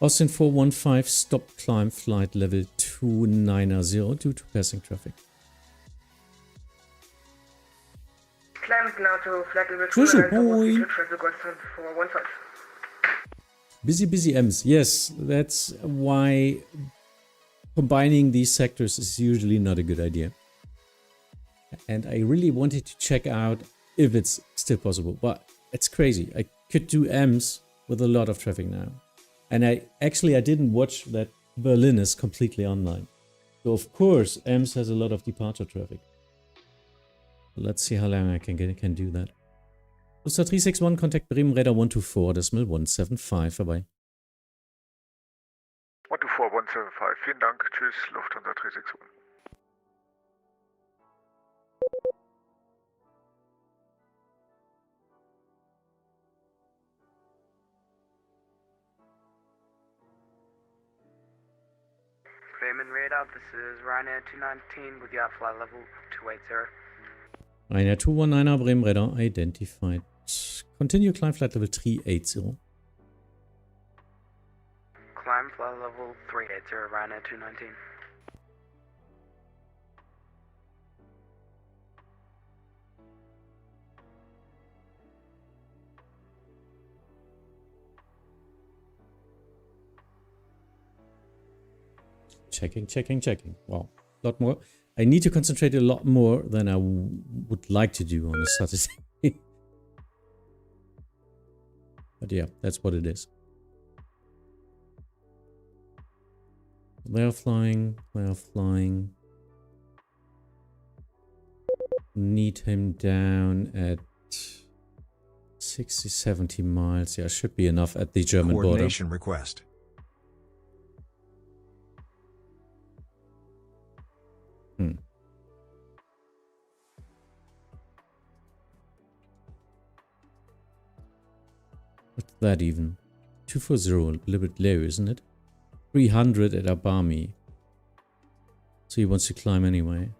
Austin 415, stop climb flight level 290 due to passing traffic. Climb now to flight level Treasure 290, traffic Western 415. Busy Ems. Yes, that's why combining these sectors is usually not a good idea. And I really wanted to check out if it's still possible, but it's crazy. I could do Ems with a lot of traffic now. And I didn't watch that Berlin is completely online. So of course, Ems has a lot of departure traffic. Let's see how long I can do that. Lufthansa 361, contact Bremen Radar 124, decimal 175, bye-bye. 124, 175, vielen Dank, tschüss, Lufthansa 361. Bremen Radar, this is Ryanair 219 with your flight level 280. Ryanair 219, Bremen Radar identified. Continue climb flight level 380. Climb flight level 380, Ryanair 219. Checking. Wow. lot more. I need to concentrate a lot more than I would like to do on a Saturday. But yeah, that's what it is. They're flying. They're flying. Need him down at 60, 70 miles. Yeah, should be enough at the German border. Coordination request. What's that even? 240, a little bit low, isn't it? 300 at Abami. So he wants to climb anyway.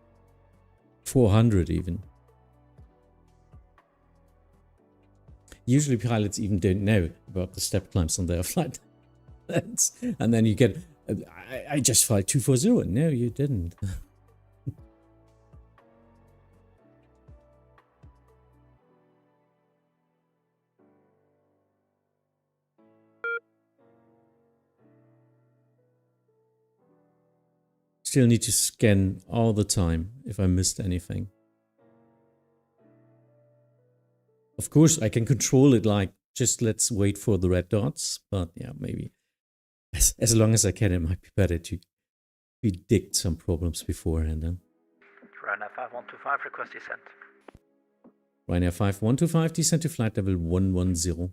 400 even. Usually pilots even don't know about the step climbs on their flight. And then you get, I just flight 240. No, you didn't. Still need to scan all the time if I missed anything. Of course, I can control it like, just let's wait for the red dots. But yeah, maybe as long as I can, it might be better to predict some problems beforehand. Then. Ryanair 5125, request descent. Ryanair 5125, descent to flight level 110.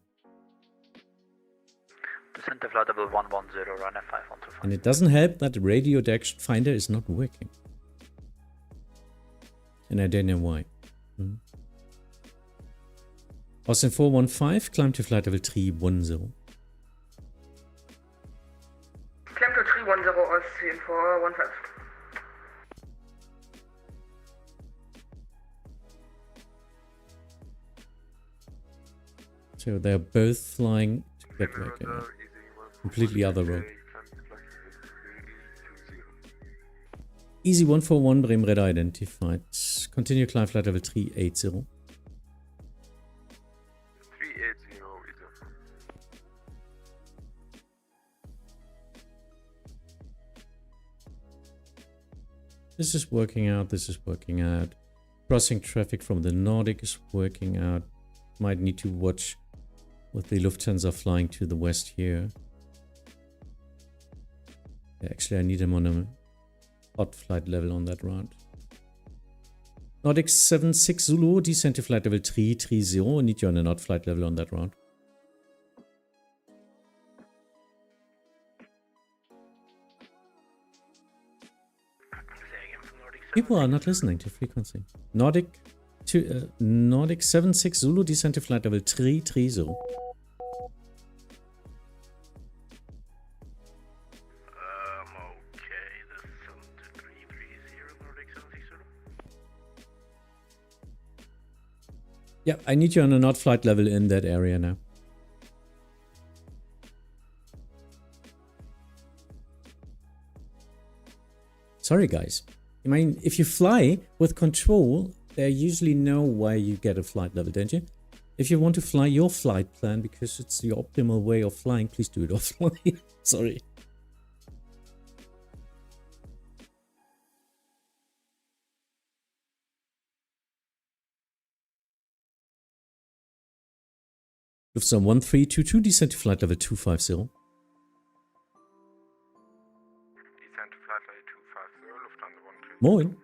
Descent to flight level 110, Ryanair 5125. And it doesn't help that the radio direction finder is not working. And I don't know why. Austin 415, climb to flight level 310. Climb to 310, Austin 415. So they're both flying to get like a completely other road. Easy 141, Bremen radar identified. Continue climb flight level 380. This is working out, this is working out. Crossing traffic from the Nordic is working out. Might need to watch with the Lufthansa flying to the west here. Yeah, actually, I need him on a hot flight level on that route. Nordic 76 Zulu, descent to flight level 330. Need you on a hot flight level on that route. People are not listening to frequency. Nordic 76 Zulu, descent to flight level 330. Okay, this is 330, Nordic 76 Zulu. Yeah, I need you on a not flight level in that area now. Sorry, guys. I mean, if you fly with control, there usually know why you get a flight level, don't you? If you want to fly your flight plan because it's the optimal way of flying, please do it offline. Sorry. Lufthansa 1322, descent to flight level 250. Descent to flight level 250, Lufthansa 132. Moin.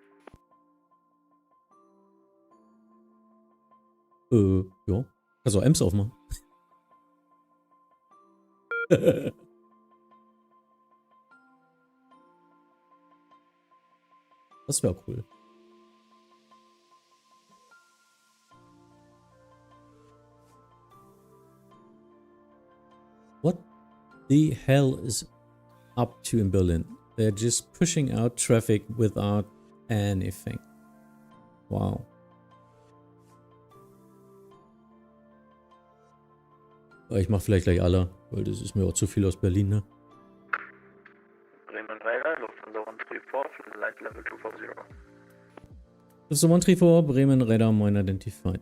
Ja. Also Ems aufmachen. Das wäre cool. What the hell is up to in Berlin? They're just pushing out traffic without anything. Wow. Ich mache vielleicht gleich Aller, weil das ist mir auch zu viel aus Berlin, ne? Bremen radar, Lufthansa 134, flight level 240. Lufthansa 134, Bremen radar mine identified.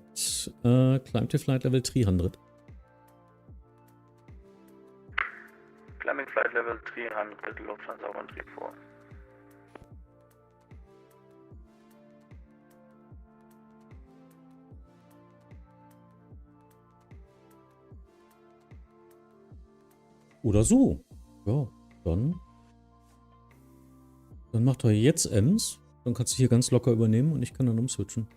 Climb to flight level 300. Climbing flight level 300, Lufthansa 134. Oder so. Ja, dann macht er jetzt Ems. Dann kannst du hier ganz locker übernehmen und ich kann dann umswitchen.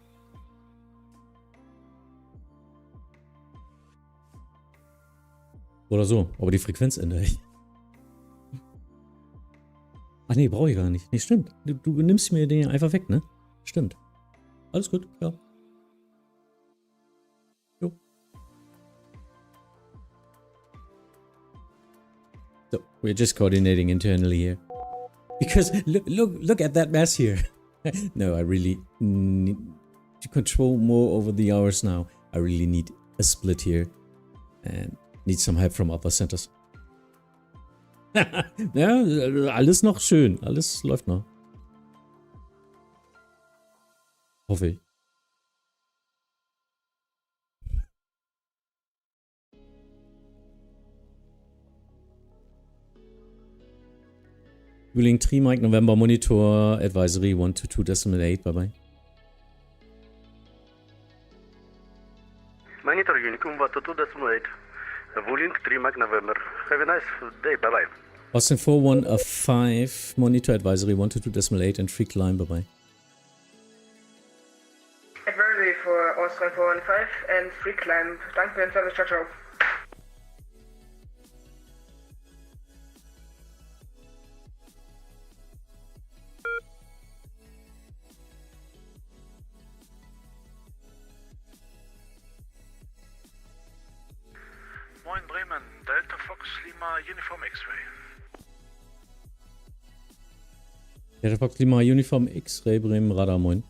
Oder so, aber die Frequenz ändere ich. Ach nee, brauche ich gar nicht. Nee, stimmt. Du nimmst mir den einfach weg, ne? Stimmt. Alles gut, klar. Jo. So, we're just coordinating internally here. Because look at that mess here. No, I really need to control more over the hours now. I really need a split here. And need some help from other centers. Ja, alles noch schön. Alles läuft noch. Hoffe ich. Ruling 3 Mike November Monitor Advisory 122.8. Bye bye. Monitor Unicum 122.8. Ruling 3 Mike November. Have a nice day. Bye bye. Austin 4115 Monitor Advisory 122.8 and free climb. Bye bye. Advisory for Austin 415 and free climb. Danke für den Service. Ciao, ciao. Moin Bremen, Delta Fox Lima Uniform X-Ray. Delta Fox Lima Uniform X-Ray Bremen Radar, moin.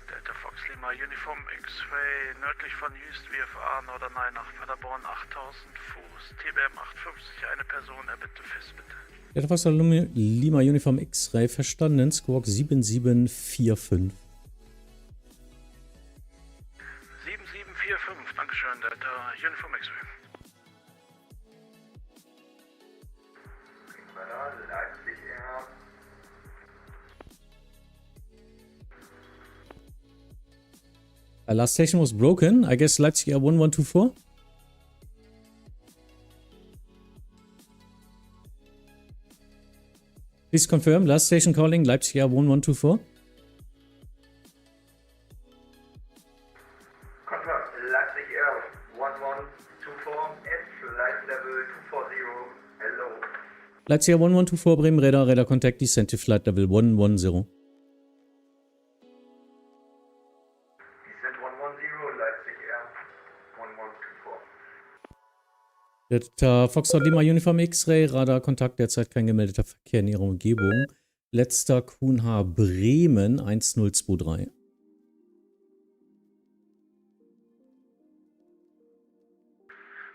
Delta Fox Lima Uniform X-Ray nördlich von Jüst WFA Norderney nach Paderborn 8000 Fuß, TBM 850, eine Person, erbitte fest bitte. Delta Fox Lima Uniform X-Ray verstanden, Squawk 7745. 7745, Dankeschön, Delta Uniform X-Ray. Last station was broken. I guess Leipzig Air 1124. Please confirm. Last station calling Leipzig Air 1124. Confirm. Leipzig Air 1124 at flight level 240. Hello. Leipzig Air 1124 Bremen Radar contact descent to flight level 110. Delta Foxtrot Lima Uniform X-Ray, Radarkontakt, derzeit kein gemeldeter Verkehr in Ihrer Umgebung. Letzter QNH Bremen 1023.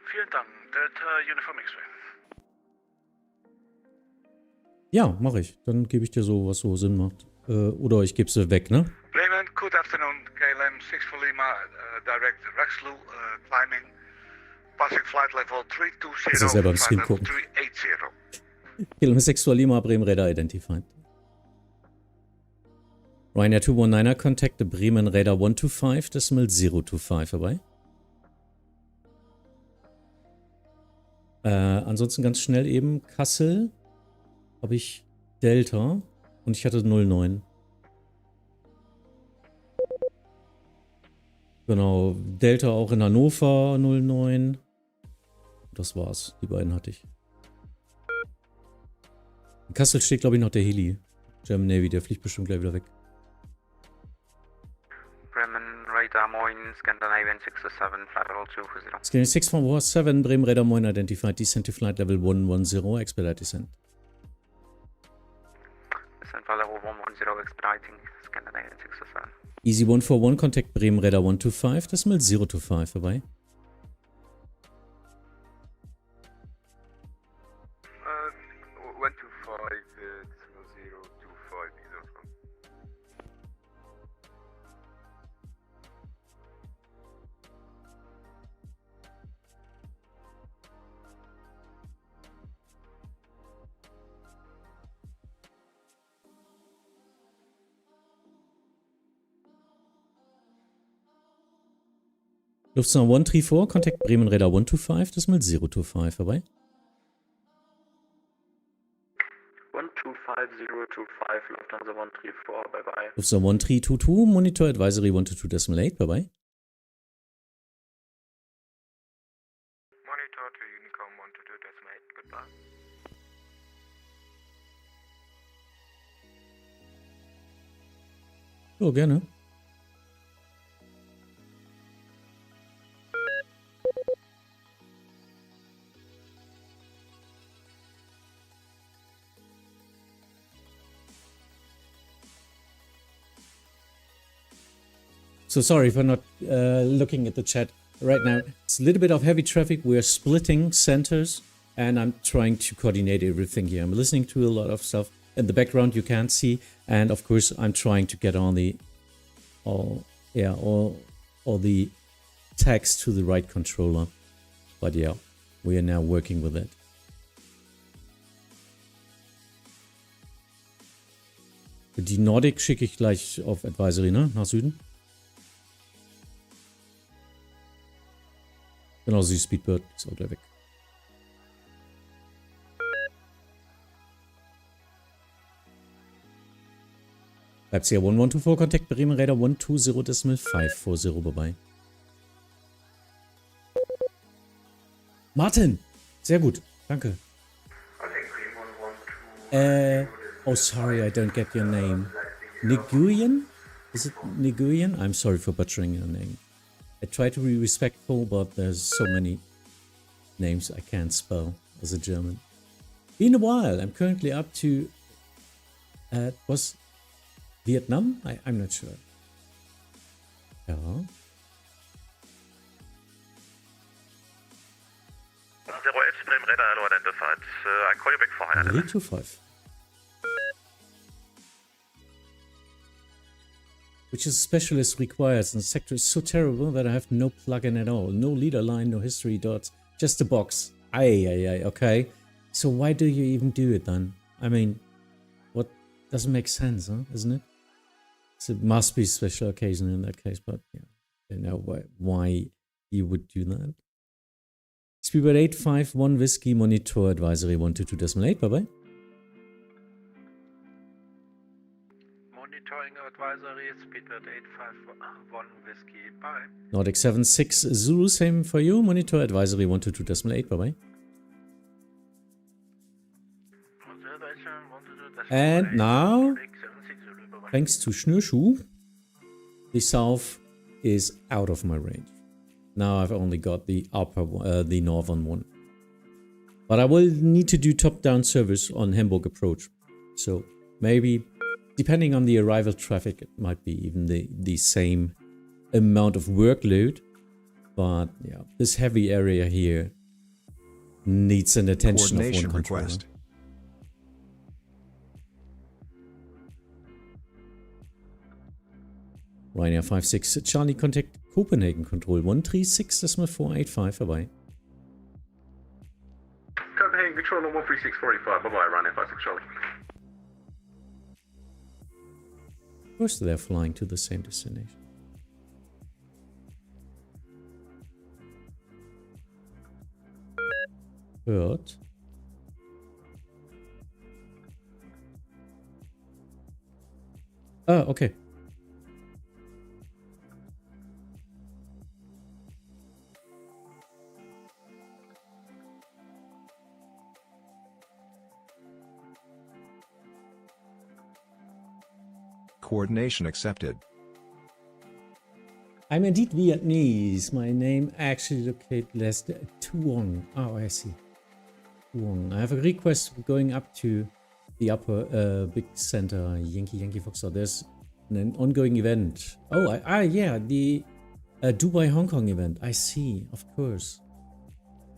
Vielen Dank, Delta Uniform X-Ray. Ja, mache ich. Dann gebe ich dir so, was so Sinn macht. Oder ich gebe sie weg, ne? Bremen, good afternoon, KLM 6 for Lima, direct Rexlu, climbing. Passing flight level 320. Das ist ja beim Stream gucken. 380. Kilometer 6 for Lima, Bremen Radar identified. Ryanair 219er contact the Bremen Radar 125.025 vorbei. Ansonsten ganz schnell eben Kassel habe ich Delta und ich hatte 09. Genau, Delta auch in Hannover 09. Das war's, die beiden hatte ich. In Kassel steht, glaube ich, noch der Heli. German Navy, der fliegt bestimmt gleich wieder weg. Bremen Radar Moin, Scandinavian 607, flight level 240. Scandinavian 647, Bremen Radar Moin identified, descent to flight level 110, expedite descent. Descent flight level 110, expediting, Scandinavian 607. Easy 141, contact Bremen Radar 125.025 vorbei. Lufthansa 134, contact Bremen Radar 125, decimal 025, vorbei. 125025, Lufthansa 134, bye bye. Lufthansa 1322, monitor advisory 122 decimal 8, bye bye. Monitor to Unicom 122.8, goodbye. Oh, gerne. So sorry for not looking at the chat right now. It's a little bit of heavy traffic. We're splitting centers and I'm trying to coordinate everything here. I'm listening to a lot of stuff in the background you can't see. And of course, I'm trying to get on all the text to the right controller. But yeah, we are now working with it. Die Nordic schicke ich gleich auf Advisory, ne? Nach Süden. Genau, die Speedbird ist auch gleich weg. Leipzig 1124, Contact Bremen Radar 120.540, bye-bye. Martin! Sehr gut, danke. Oh, sorry, I don't get your name. Nguyen? Is it Nguyen? I'm sorry for butchering your name. I try to be respectful, but there's so many names I can't spell as a German. Been a while. I'm currently up to... was Vietnam? I'm not sure. Ja. 08, Bremen Radar, hello, identified. I call you back for higher level. 325. Which is specialist requires, and the sector is so terrible that I have no plugin at all. No leader line, no history dots, just a box. Aye, okay. So why do you even do it then? I mean, what doesn't make sense, huh? Isn't it? So it must be special occasion in that case, but yeah, I don't know why you would do that. Speedbird 851 Whiskey Monitor Advisory 122.8, bye-bye. Monitoring advisory, Speedbird 851 Whiskey, bye. Nordic 76 Zulu, same for you. Monitor Advisory 122.8, bye-bye. And now, thanks to Schnürschuh, the south is out of my range. Now I've only got the the northern one. But I will need to do top-down service on Hamburg approach. So maybe, depending on the arrival traffic, it might be even the same amount of workload. But yeah, this heavy area here needs an attention of one controller. Request. Ryanair 56 Charlie, contact Copenhagen Control 136.485, bye-bye. Copenhagen Control on 136.45, bye-bye, Ryanair 56 Charlie. Of course they're flying to the same destination. Hört. Ah, okay. Coordination accepted. I'm indeed Vietnamese. My name actually located Tuong. Oh, I see. Tuong. I have a request going up to the upper big center, Yankee Foxtrot. There's an ongoing event. Oh, yeah, the Dubai Hong Kong event. I see, of course.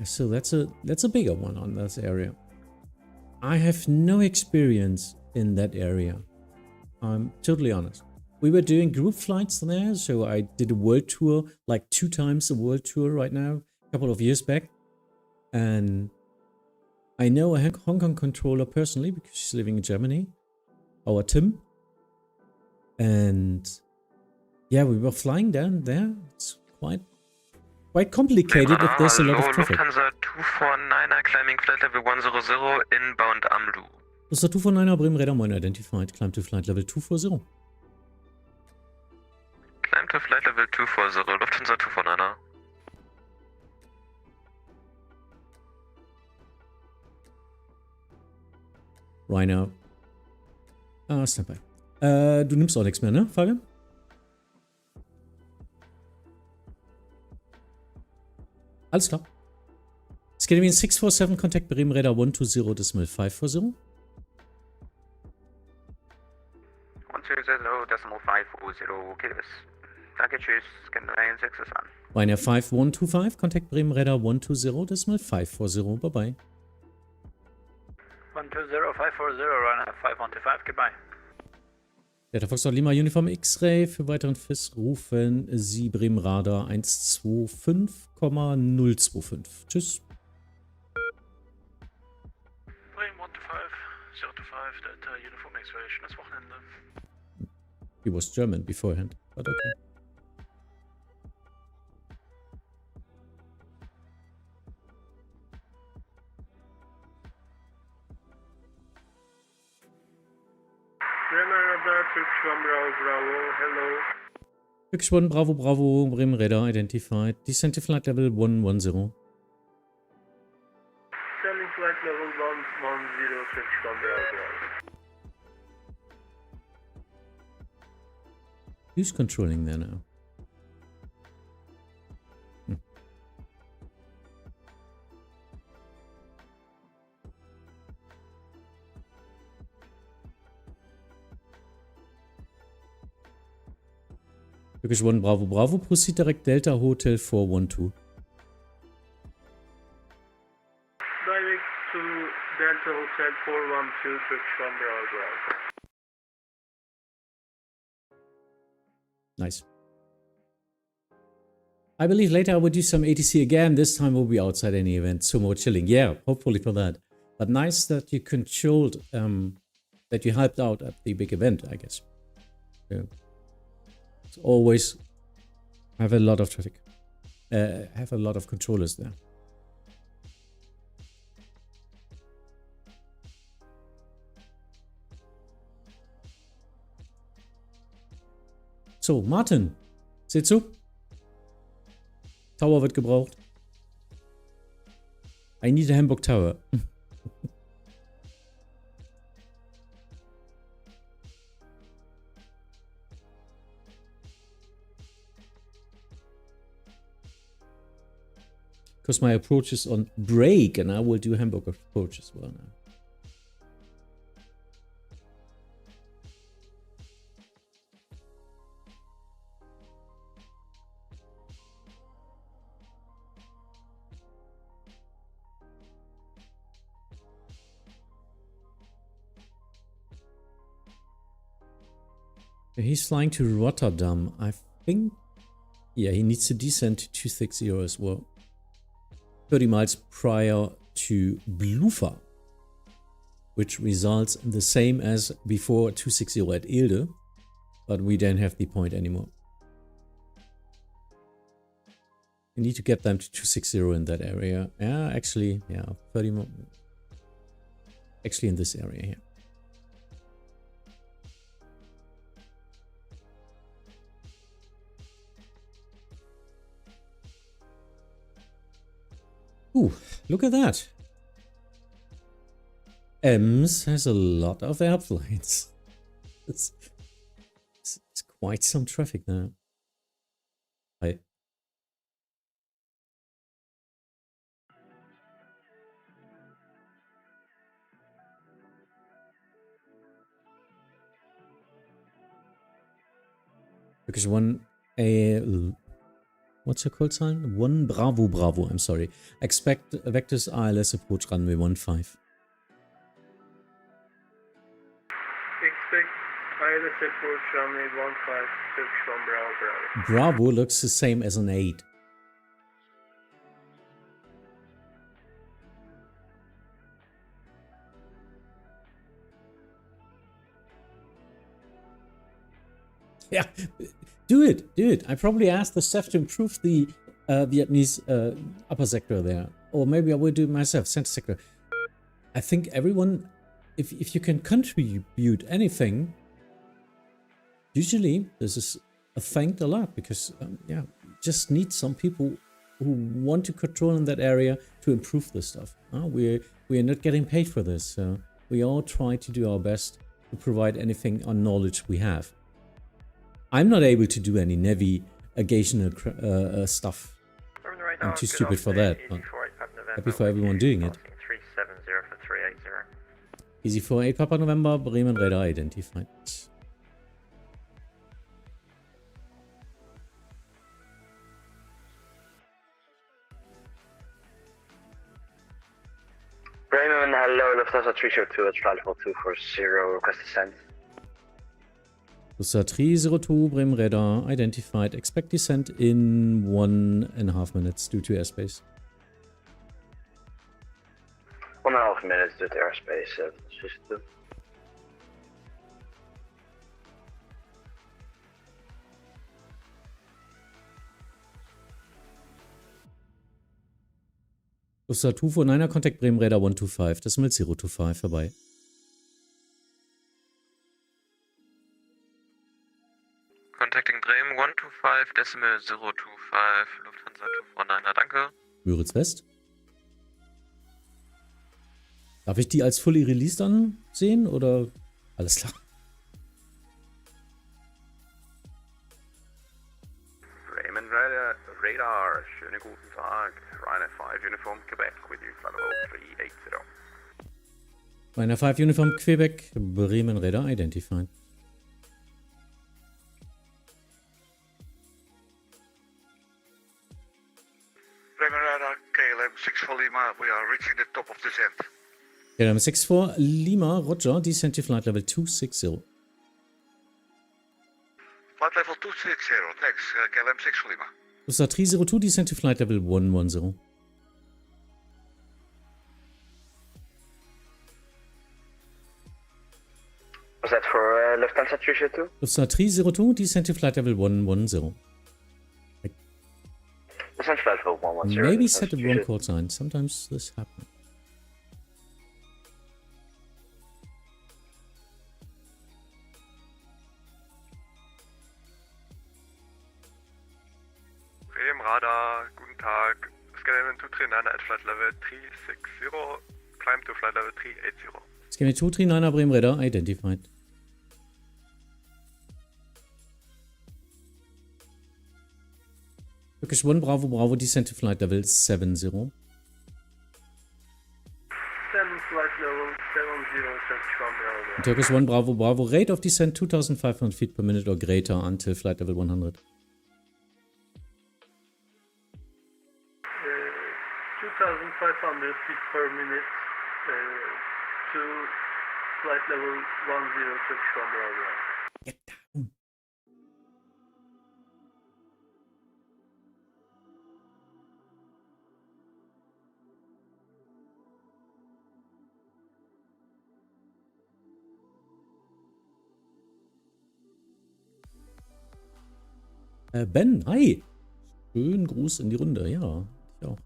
So that's a bigger one on that area. I have no experience in that area. I'm totally honest. We were doing group flights there, so I did a world tour, like 2 times a world tour right now, a couple of years back. And I know a Hong Kong controller personally because she's living in Germany, our Tim. And yeah, we were flying down there. It's quite complicated if there's a lot of traffic. Lufthansa 249er climbing flight level 100 inbound Amlu. Lufthansa 249er Bremen Radar Moin identified. Climb to flight level 240. Climb to flight level 240, Lufthansa 249er. Rainer. Standby. Du nimmst auch nichts mehr, ne, Fabian? Alles klar. Scandinavian 647, contact Bremen Radar 120.540. 120.540, okay, das. Danke, tschüss, Scandinavian 6 ist an. Rainer 5125, contact Bremen Radar 120.540, bye bye. 120.540, Ryanair 5125, goodbye. Delta Foxtrot Lima Uniform X-Ray. Für weiteren FIS rufen Sie Bremen Radar 125,025. Tschüss. Bremen 125, Delta Uniform X-Ray, schönes Wochenende. He was German beforehand, but okay. Turkish 1 Bravo Bravo, Bremen Radar identified. Descent to flight level 110. Descending flight level 110, Turkish 1 Bravo Bravo. Who's controlling there now? Turkish 1 Bravo Bravo, proceed direct Delta Hotel 412. Direct to Delta Hotel 412, Turkish 1 Bravo Bravo. Nice. I believe later I will do some ATC again. This time we'll be outside any event. So more chilling. Yeah, hopefully for that. But nice that you controlled, that you helped out at the big event, I guess. Yeah. It's always have a lot of traffic. Have a lot of controllers there. So, Martin, seht zu? Tower wird gebraucht. I need a Hamburg Tower. Because my approach is on break, and I will do Hamburg approach as well now. He's flying to Rotterdam, I think. Yeah, he needs to descend to 260 as well. 30 miles prior to Blufa, which results in the same as before 260 at Ilde, but we don't have the point anymore. We need to get them to 260 in that area. Yeah, actually, yeah, 30 more. Actually, in this area here. Ooh, look at that. Ems has a lot of airplanes. It's quite some traffic now. Hi. Because what's your call sign? 1 Bravo Bravo, I'm sorry. Expect Vectors ILS approach runway 15. Expect ILS approach runway 15, Turkish 1 Bravo Bravo. Bravo looks the same as an 8. Yeah, do it. I probably asked the staff to improve the Vietnamese upper sector there. Or maybe I will do it myself, center sector. I think everyone, if you can contribute anything, usually this is thanked a lot because, yeah, just need some people who want to control in that area to improve this stuff. We are not getting paid for this, so we all try to do our best to provide anything on knowledge we have. I'm not able to do any navigational stuff. I'm too stupid for that, but happy for everyone doing it. 370 for 380. Easy 48 Papa November, Bremen radar identified. Bremen, hello, Lufthansa 302 at flight level 240, request descent. Lufthansa 302, Bremen radar identified. Expect descent in 1.5 minutes due to airspace. 1.5 minutes due to airspace, 302. Lufthansa 249er, contact Bremen radar 125, decimal 025, vorbei. Contacting Bremen 125, decimal 025, Lufthansa 249er, danke. Müritz West. Darf ich die als fully released dann sehen oder alles klar? Bremen Radar, schönen guten Tag. Ryanair 5 Uniform Quebec with you, flight level 380. Ryanair 5 Uniform Quebec, Bremen radar identified. Bremen Radar, KLM 6 for Lima, we are reaching the top of descent. KLM 6 for Lima, Roger, descent to flight level 260. Flight level 260, thanks, KLM 6 for Lima. Lufthansa 302, descent to flight level 110. Was that for Lufthansa 302? Lufthansa 302, descent to flight level 110. Descent flight level 110. Maybe set a wrong call sign. Sometimes this happens. Bremen Radar, guten Tag. Scanner 239 at flight level 360, climb to flight level 380. Scanner 239 Bremen radar identified. Turkish 1 Bravo Bravo, descent to flight level 70. 7 flight level 70, Turkish 1 Bravo. Turkish 1 Bravo Bravo, rate of descent 2,500 feet per minute or greater until flight level 100. 2,500 feet per minute to flight level 10, Turkish 1 Bravo. Get down. Ben, hi. Schönen Gruß in die Runde. Ja, ich auch.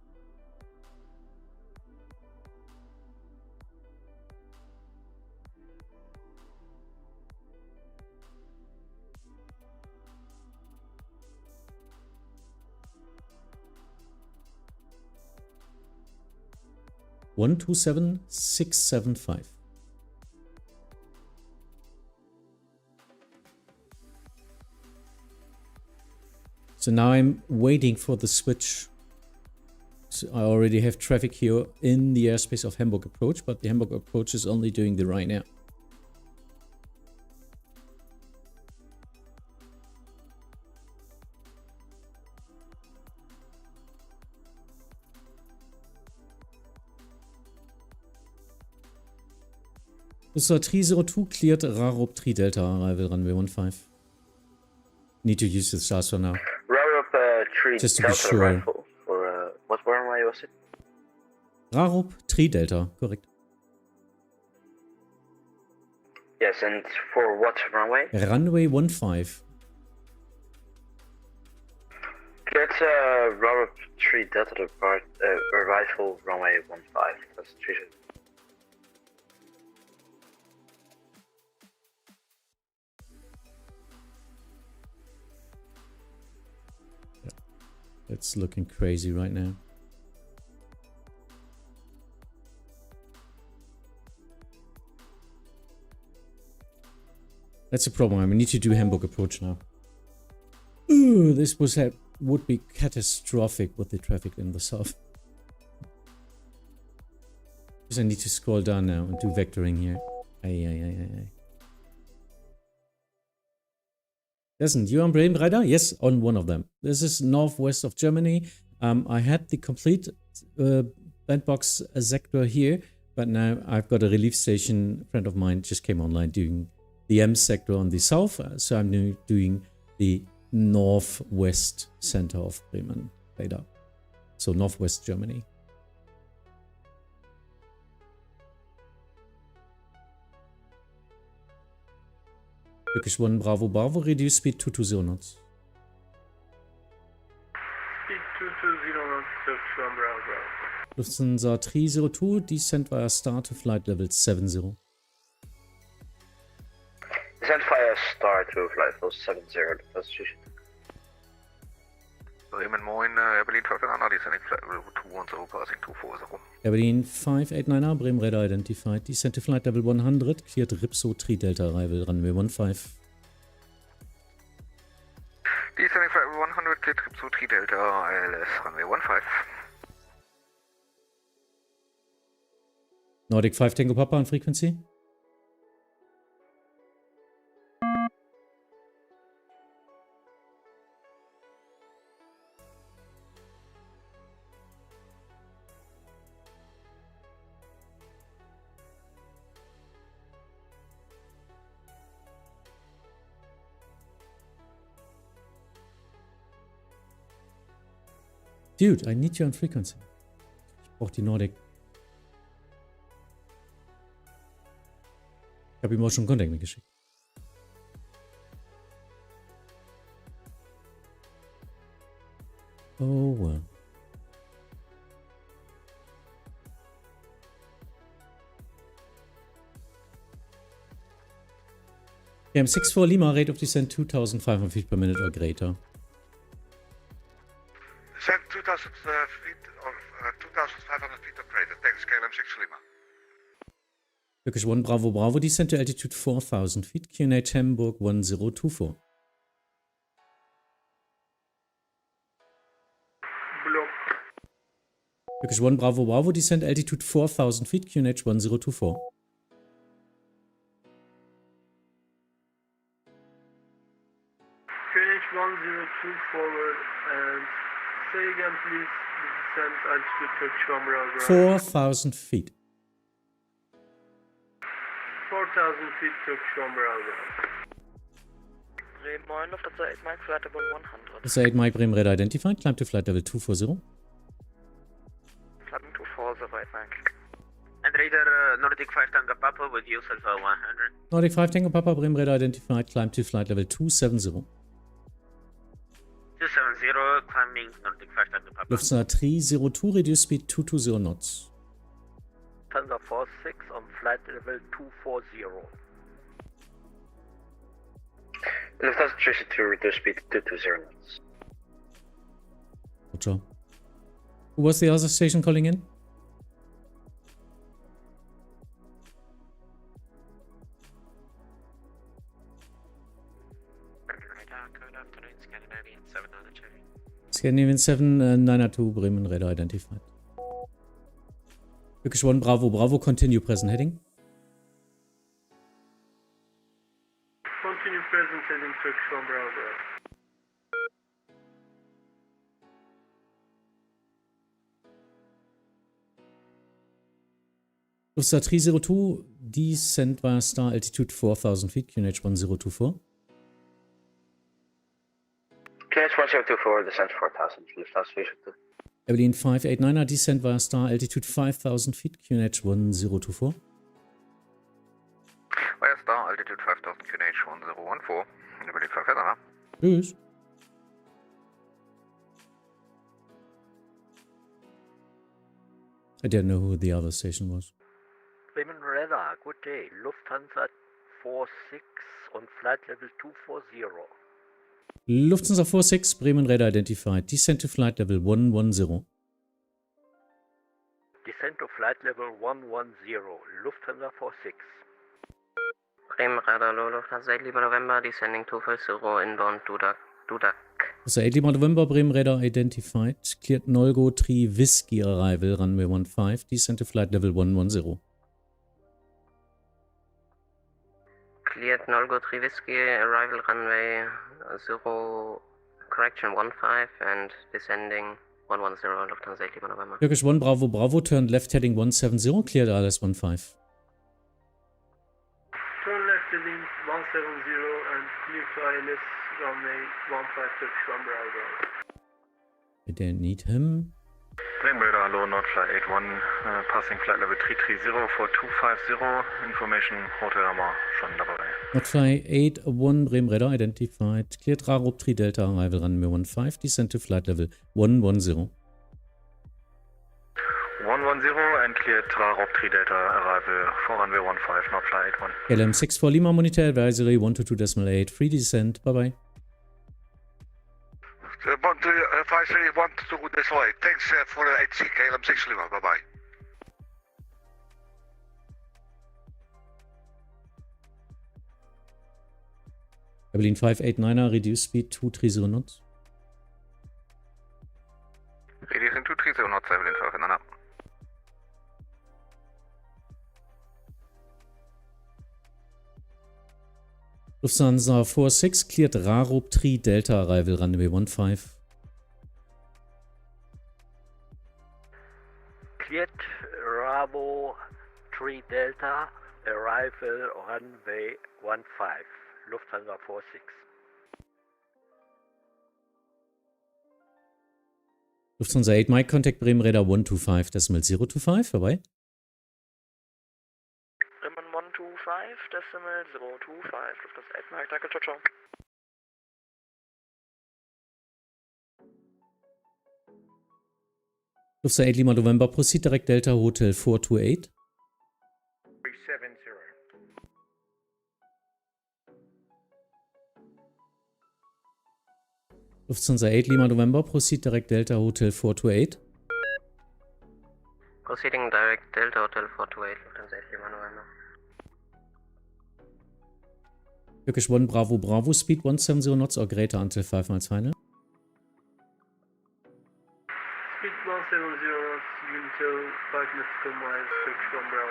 One, 2, 7, 6, 7, 5. So now I'm waiting for the switch. So I already have traffic here in the airspace of Hamburg approach, but the Hamburg approach is only doing the Ryanair. So 302 cleared Rarup 3 Delta arrival runway 15. Need to use the stars for now. Rarup 3 Just to Delta be sure. arrival for what runway was it? Rarup 3 Delta, correct. Yes, and for what runway? Runway 15. Get Robert 3 Delta depart, arrival runway 15, that's 3. It's looking crazy right now. That's a problem. I need to do Hamburg approach now. Ooh, this would be catastrophic with the traffic in the south. Because I need to scroll down now and do vectoring here. Aye. Doesn't you on Bremen radar? Yes, on one of them. This is northwest of Germany. I had the complete bandbox sector here, but now I've got a relief station. A friend of mine just came online doing the Ems sector on the south, so I'm now doing the northwest center of Bremen radar. So northwest Germany. Turkish 1 Bravo Bravo, reduce speed 220 knots. Speed 220 knots, Turkish 1 Bravo Bravo. Lufthansa 302, descent via star to flight level 70. Descent via star to flight level 70, that's just. Bremen Moin, Berlin 589, descending flight level 210, passing 240. Berlin 589, Bremen radar identified, descent to flight level 100, cleared Ripso 3 Delta arrival, runway 15. Descending flight level 100, cleared Ripso 3 Delta, ILS, runway 15. Nordic 5 Tango Papa on frequency. Dude, I need you on frequency. Ich brauche die Nordic. Ich habe ihm auch schon Contact mitgeschickt. Oh well. KM64 Lima, rate of descent 2,500 feet per minute or greater. Descent 2,000 feet or 2,500 feet or greater. Thanks, KLM6 Lima. Turkish 1 Bravo Bravo, descent to altitude 4,000 feet, QNH Hamburg 1024. Block. Turkish 1 Bravo Bravo, descent altitude 4,000 feet, QNH 1024. QNH 102 forward and say again please the descent altitude Turkish 1 Bravo. 4,000 feet. 4,000 feet Turkish 1 Bravo. Bremen, Lufthansa 8 Mike, flight level 100. Lufthansa 8 Mike, Bremen radar identified, climb to flight level 240. Climbing 240, 8 Mike. And radar Nordic 5 Tango Papa with use alpha 100. Nordic 5 Tango Papa, Bremen radar identified, climb to flight level 270. 270, climbing Nordic 5 Tango Papa. Lufthansa 302, reduce speed 220 knots. Thunder 46 on flight level 240. Lufthansa 302, reduce speed 220 knots. Roger. Who was the other station calling in? Scandinavian 792, Bremen radar identified. Turkish 1 Bravo Bravo, continue present heading. Continue present heading Turkish 1 Bravo. Lufthansa 302, descent via star altitude 4,000 feet, QNH 1024. QNH 1024, descent 4,000, Lufthansa 302. Berlin 589er, descent via star altitude 5,000 feet, QNH 1024. Via star altitude 5,000, QNH 1014. Berlin 589er. Tschüss. I didn't know who the other station was. Bremen Radar, good day. Lufthansa 46 on flight level 240. Lufthansa 46, Bremen Radar identified. Descent to flight level 110. Descent to flight level 110. Lufthansa 46. Bremen Radar, Lufthansa 8 Lima November, descending 250 inbound Dudak. So 8 Lima November, Bremen Radar identified. Cleared Nolgo 3 Whiskey arrival, runway 15. Descent to flight level 110. Cleared Nolgo 3 Whiskey, arrival runway 0, correction 15 and descending 110, Lufthansa 8 Lima November. Turkish 1 Bravo Bravo, turned left heading 170, cleared ILS 15. Turn left heading 170 and clear to ILS runway 15 Turkish 1 Bravo. I don't need him. Bremen Radar, hello, Nordfly 81, passing flight level 330 for 250, information Hotel Hammer, schon dabei. Nordfly 81, Bremen Radar identified. Cleared Rarup 3 Delta, arrival runway 15, descent to flight level 110. 110 and cleared Rarup 3 Delta, arrival for runway 15, Nordfly 81. LM 64 Lima, monitor advisory 122.8, free descent, bye bye. 123 thanks for the ATC, KLM 6 Lima, bye bye. Berlin 589er, reduce speed 230 knots. Reducing 230 knots, Berlin 589er. Lufthansa 46, cleared Rarup 3 Delta, arrival runway 15. Cleared Bravo 3 Delta, arrival runway 15. Lufthansa 46. Lufthansa 8, Mike, contact Bremen Radar 125.025, vorbei. Bremen 125.025, Lufthansa 8, Mike, danke, ciao, ciao. Lufthansa 8 Lima November, proceed direct Delta Hotel 428. 370. Lufthansa 8 Lima November, proceed direct Delta Hotel 428. Proceeding direct Delta Hotel 428, Lufthansa 8 Lima November. Turkish 1 Bravo Bravo, speed 170 knots or greater until 5 miles final. Speed 170 knots until 5 nautical miles, Turkish 1 Bravo.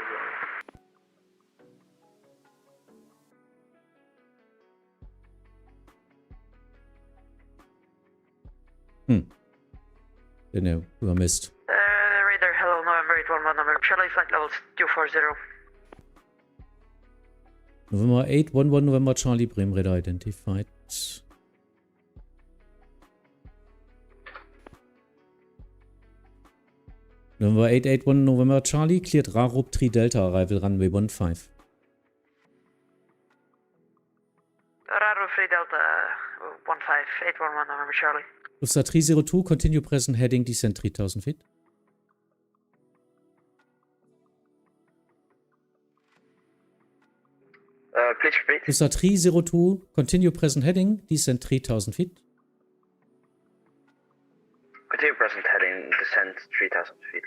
Don't know who I missed. Radar, hello, November 811, November Charlie, flight levels 240. November 811, November Charlie, Bremen Radar identified. November 881, November Charlie, cleared Rarup 3 Delta, arrival runway 15. Rarup 3 Delta 15, 811, November Charlie. Lufthansa 302, continue present heading, descent 3000 feet. Please repeat. Lufthansa 302, continue present heading, descent 3000 feet. Continue present heading, descent 3000 feet.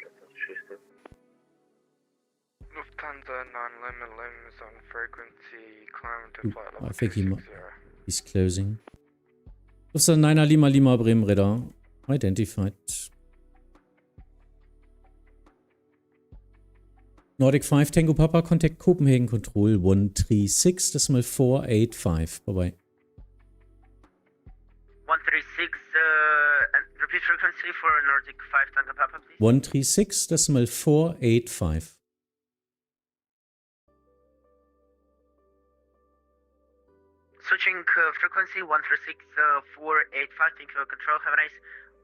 Lufthansa 9 Lemon is on frequency, climb to flight level I think he's closing. Lufthansa 9er Lima Lima Bremen Radar identified. Nordic 5 Tango Papa, contact Copenhagen Control 136.485. Bye bye. 136, and repeat frequency for Nordic 5 Tango Papa, please. 136.485. Switching frequency 136.485. Thank you for control. Have a nice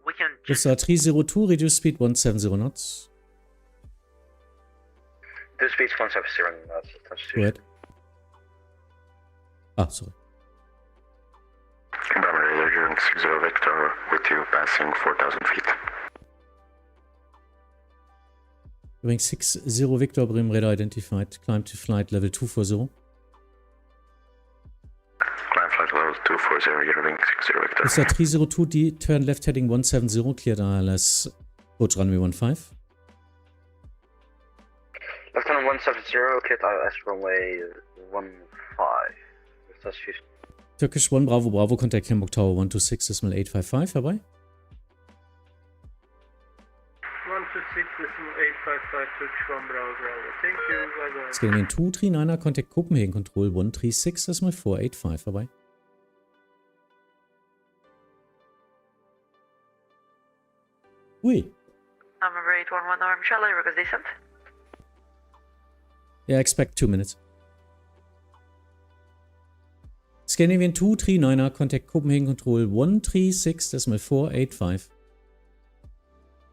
weekend. Lufthansa 302, reduce speed 170 knots. This speed's 170 knots. Go ahead. Ah, sorry. Bremen Radar 60 Victor with you passing 4,000 feet. Übrigens 60 Victor, Bremen Radar identified. Climb to flight level 240. Climb flight level 240, you're ring 60 Victor. Usa 302, D, turn left heading 170, cleared ILS, approach runway 15. Lieutenant 170, cleared ILS runway 15. Turkish 1 Bravo Bravo, contact Hamburg Tower 126, decimal 855, herbei. 126, decimal 855, Turkish 1 Bravo Bravo. Thank you, bye bye. Scandinavian 239er, contact Copenhagen Control 136, decimal 485, herbei. Ui. Number 811 Norm Charlie, request descent. Yeah, expect 2 minutes. Scandinavian 239er, contact Copenhagen Control 136, decimal 485.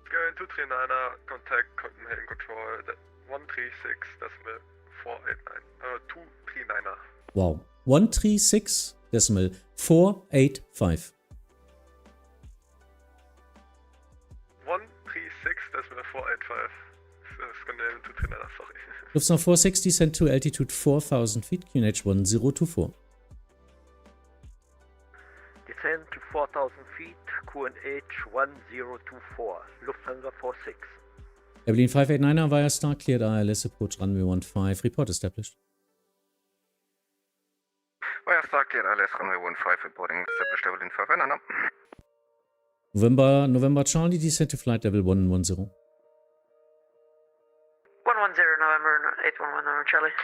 Scandinavian 239er, contact Copenhagen Control 136, decimal 489. 239er. Wow. 136, decimal 485. 136, decimal 485. Scandinavian 239er, sorry. Lufthansa 460, send to altitude 4,000 feet, QNH 1024. Descend to 4,000 feet, QNH 1024, Lufthansa 46. Evelyn 589er via Star, cleared ILS, approach runway 15, report established. Via Star, cleared ILS, runway 15, reporting established, Evelyn 589er. November Charlie, descend to flight level 110. 110 November 811 November Charlie.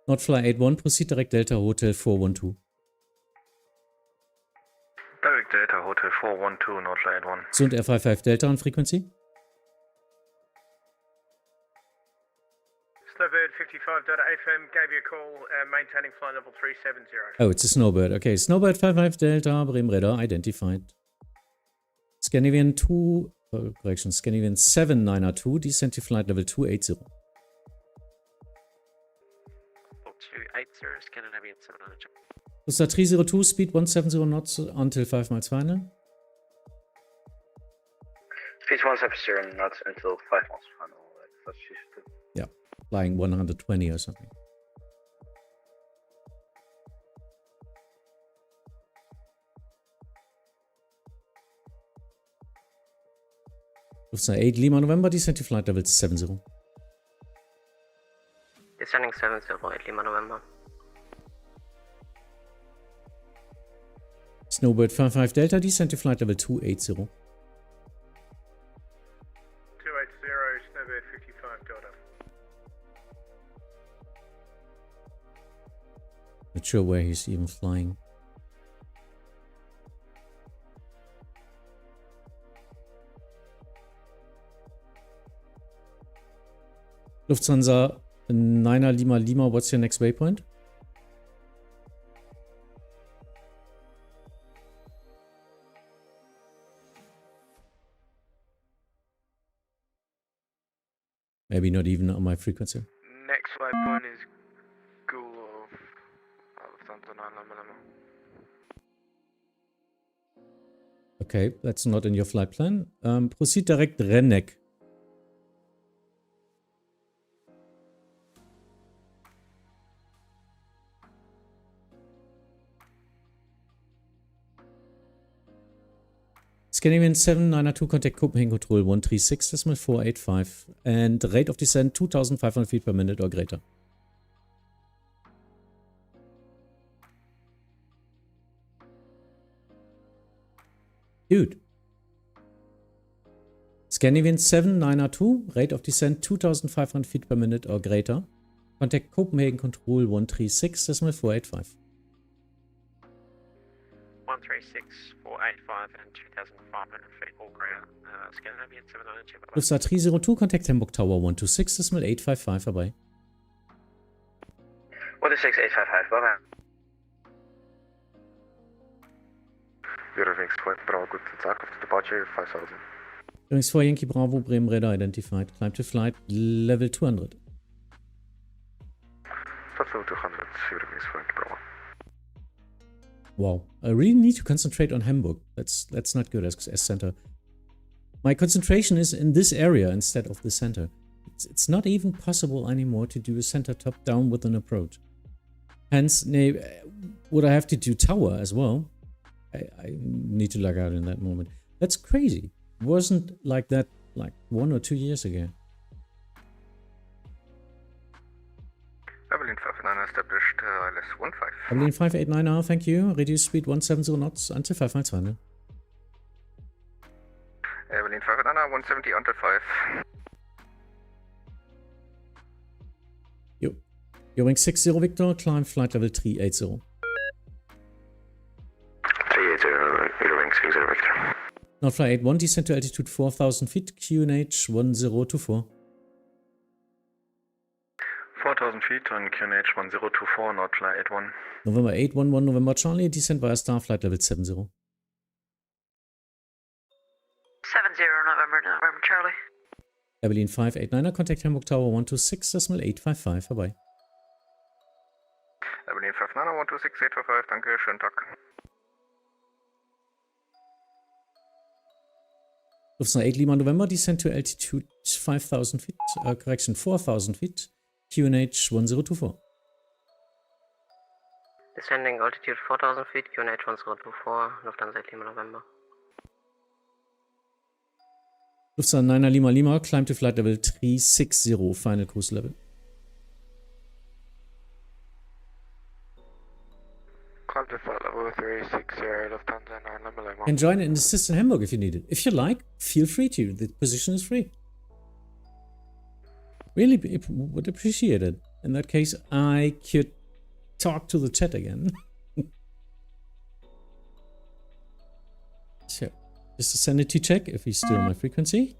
Not fly 81, proceed direct Delta Hotel 412. Direct Delta Hotel 412, not fly 81. Sound Air55 Delta on frequency. Snowbird 55.FM gave you a call, maintaining flight level 370. Oh, it's a Snowbird. Okay, Snowbird 55 Delta, Bremen Radar identified. Scandinavian 2, correction, Scandinavian 792, descend to flight level 280. 280, Scandinavian 792. Usa 302, speed 170 knots until 5 miles final. Speed 170 knots until 5 miles final. That's just... Yeah, flying 120 or something. Lufthansa 8 Lima November, descend to flight level 70. Descending 70, 8 Lima November. Snowbird 55 Delta, descend to flight level 280. 280, Snowbird 55 Delta. Not sure where he's even flying. Lufthansa 9er Lima Lima, what's your next waypoint? Maybe not even on my frequency. Next waypoint is Gulov. Lufthansa 9 Lima Lima. Okay, that's not in your flight plan. Proceed direct Rennek. Scandinavian 792, contact Copenhagen Control 136, decimal 485, and rate of descent 2,500 feet per minute or greater. Dude. Scandinavian 792, rate of descent 2,500 feet per minute or greater. Contact Copenhagen Control 136, decimal 485. 136, 485 and 2,500 feet or greater. Scandinavian 792. Lufthansa 302, contact Hamburg Tower 126, decimal 855, vorbei. 126, 855, bye bye. Eurowings 4 Bravo, good to takeoff to departure 5000. Eurowings 4 Yankee Bravo, Bremen Radar identified. Climb to flight level 200. Flight level 200, Eurowings 4 Yankee Bravo. Wow. I really need to concentrate on Hamburg. That's not good as center. My concentration is in this area instead of the center. It's not even possible anymore to do a center top-down with an approach. Hence, would I have to do tower as well? I need to log out in that moment. That's crazy. Wasn't like that like 1 or 2 years ago. Abilene 589 established ILS 15. Abilene 589R, thank you. Reduce speed 170 knots until 592. Abilene 589 170 until 5. Yo. You're 60 Victor, climb flight level 380. 380, you're 60 Victor. Not fly 81, descend to altitude 4000 feet, QNH 1024. 4000 feet on QNH 1024, not fly 81. November 811, November Charlie, descend via star flight level 70. 70 November Charlie. Abilene 589er, contact Hamburg Tower 126.855, bye. Abilene 589 126.855, danke, schönen Tag. Lufthansa 8 Lima November, descend to altitude 5000 feet, correction 4000 feet, QNH 1024. Descending altitude 4000 feet, QNH 1024, Lufthansa 8 Lima November. Lufthansa 9 Lima Lima, climb to flight level 360, final cruise level. Climb to flight level 360, Lufthansa 9 Lima Lima. And join an assist in Hamburg if you need it. If you like, feel free to. The position is free. Really would appreciate it. In that case, I could talk to the chat again. So, just a sanity check if he's still on my frequency.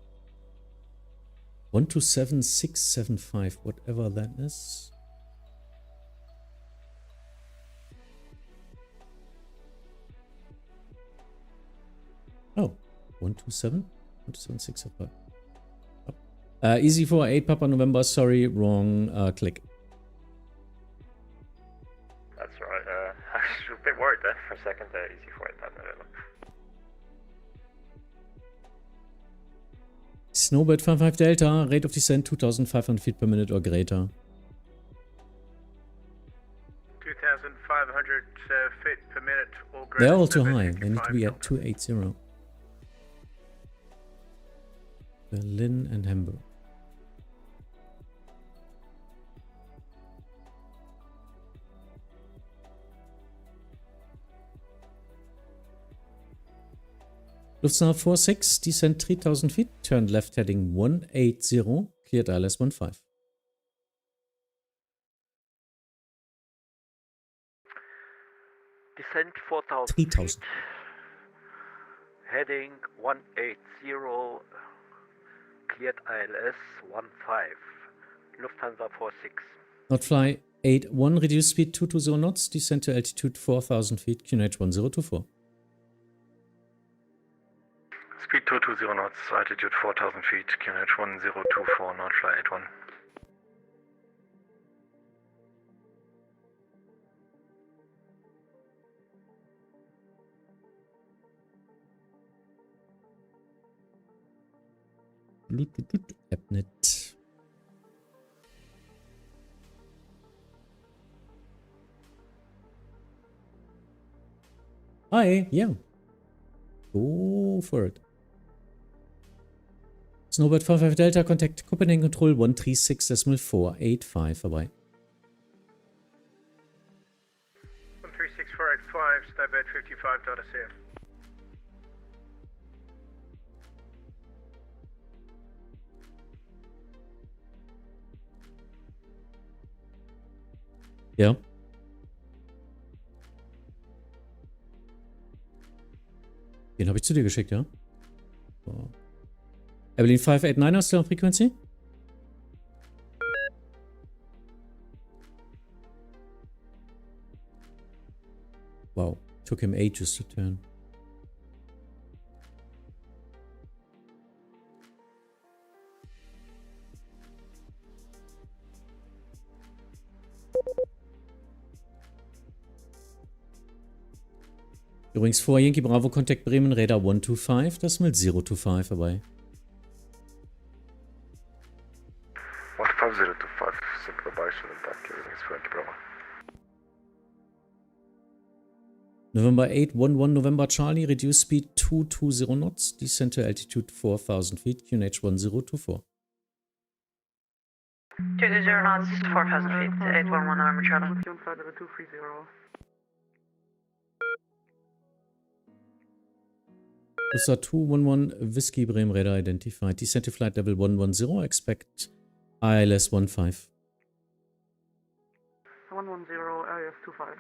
127675, whatever that is. Oh, 127? 12765. Easy for 8 Papa November, sorry, wrong click. That's right, I was a bit worried there for a second, easy for 8 Papa November. Snowbird 55 Delta, rate of descent 2500 feet per minute or greater. 2,500 feet per minute or greater. They're all too high, they need to be at 280. Berlin and Hamburg. Lufthansa 46, descend 3000 feet, turn left heading 180, cleared ILS 15. Descent 4000 3000. feet, heading 180, cleared ILS 15, Lufthansa 46. Not fly 81, reduce speed 220 knots, descend to altitude 4000 feet, QNH 1024. Speed 220 knots, altitude 4000 feet, QNH 1024, not fly 81. Appnet. Hi, yeah. Go for it. Snowbird 55 Delta, contact Copenhagen Control 136.485, vorbei. 136485, Snowbird 55.CF. Ja. Den habe ich zu dir geschickt, ja? So. Abilene 589, hast du noch Frequency? Wow, took him ages to turn. Übrigens vor Yankee Bravo, Contact Bremen, Radar 125, Decimal 025 vorbei. 15025 sind vorbei, schönen Dank, übrigens für Yankee Bravo. November 811, November Charlie, reduce speed 220 knots, descend to altitude 4,000 feet, QNH 1024. 220 knots, 4,000 feet, 811 November Charlie. Flight level 230. USA 211, Whiskey Bremen radar identified, descend to flight level 110, expect ILS 15. 110, ILS 25.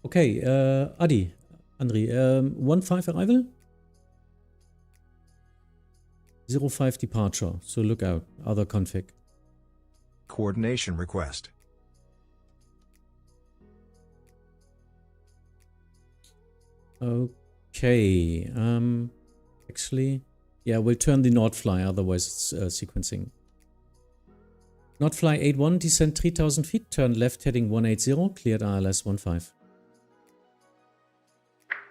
Okay, Adi, Andri, 15 arrival? 05 departure, so look out, other config. Coordination request. Okay, actually, yeah, we'll turn the Nord fly, otherwise it's sequencing. Nord fly 81, descend 3000 feet, turn left heading 180, cleared ILS 15.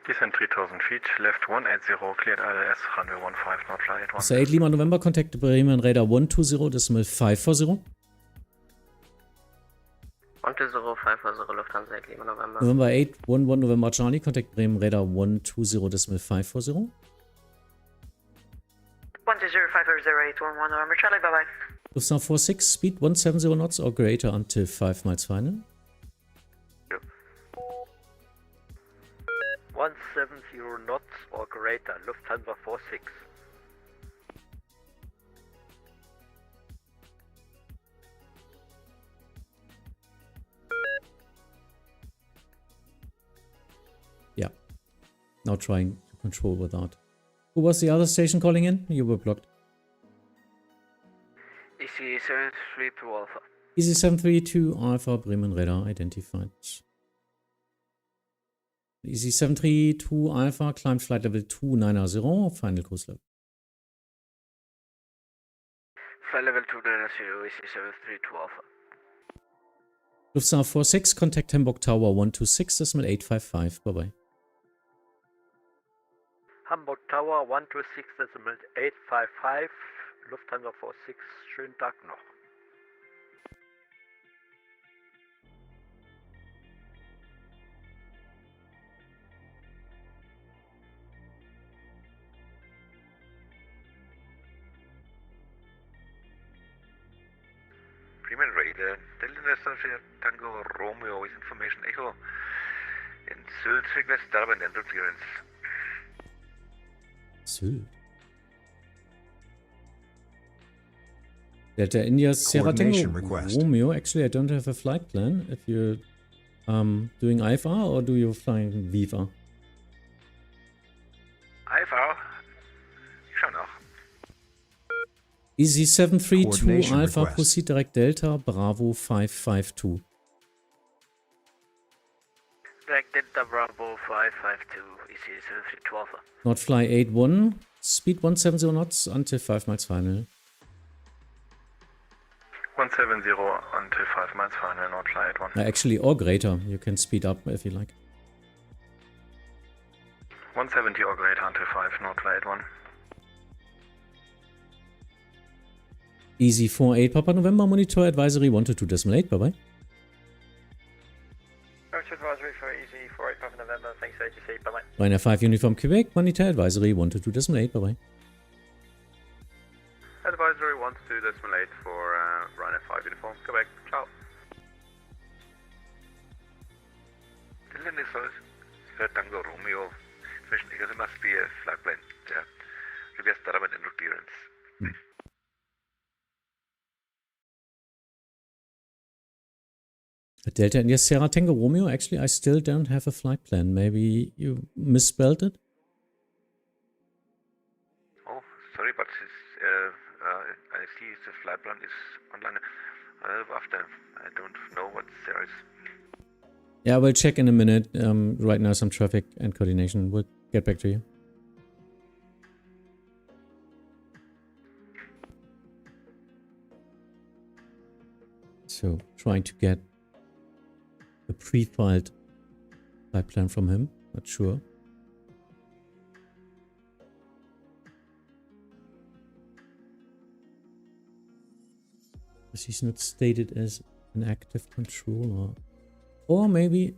Descend 3000 feet, left 180, cleared ILS, runway 15, Nord fly 81. So 8 Lima November, contact Bremen radar 120, decimal 540. 120, 540, Lufthansa 8 Lima November. November 8, 11 November Charlie, contact Bremen radar 120, decimal 540. 120, 540, 811 November Charlie, bye bye. Lufthansa 46, speed 170 knots or greater until 5 miles final. 170 knots or greater, Lufthansa 46. Yeah. Now trying to control without. Who was the other station calling in? You were blocked. EC 732 Alpha. Easy 732 Alpha, Bremen radar identified. Easy 732 Alpha, climb flight level 290, final cruise level. Flight level 290, EC 732 Alpha. Lufthansa 46, contact Hamburg Tower 126, decimal 855, bye bye. Hamburg Tower 126, decimal 855, Lufthansa 46, schönen Tag noch. Bremen Radar, Delta Tango Romeo with information Echo in Sylt, request Darwin and entry clearance. Sylt. Delta India Sierra Tango Romeo. Actually, I don't have a flight plan. If you're doing IFR or do you flying Viva? IFR, schon noch. Easy 732 Alpha, proceed direct Delta, Bravo 552. Direct Delta Bravo 552, EC 732 Alpha. Nord fly 81, speed 170 knots until 5 miles final. 170 until 5 miles final, Nord fly 81. Actually, or greater, you can speed up if you like. 170 or greater until 5, Nord fly 81. Easy 48 Papa November, monitor advisory 122.8, bye bye. Advisory for Easy 48 Papa November, thanks ATC, bye bye. Ryanair 5 Uniform Quebec, monitor advisory 122.8, bye bye. Advisory 122.8 for Ryanair 5 Uniform Quebec, ciao. Dylan is Tango Romeo. There must be a flight plan. Yeah. Reverse Darwin and clearance. Delta India Sierra Tango Romeo, actually I still don't have a flight plan. Maybe you misspelled it? Oh, sorry, but I see the flight plan is online. After, I don't know what there is. Yeah, we'll check in a minute. Right now some traffic and coordination. We'll get back to you. So, trying to get a pre-filed flight plan from him. Not sure. Because he's not stated as an active controller. Or maybe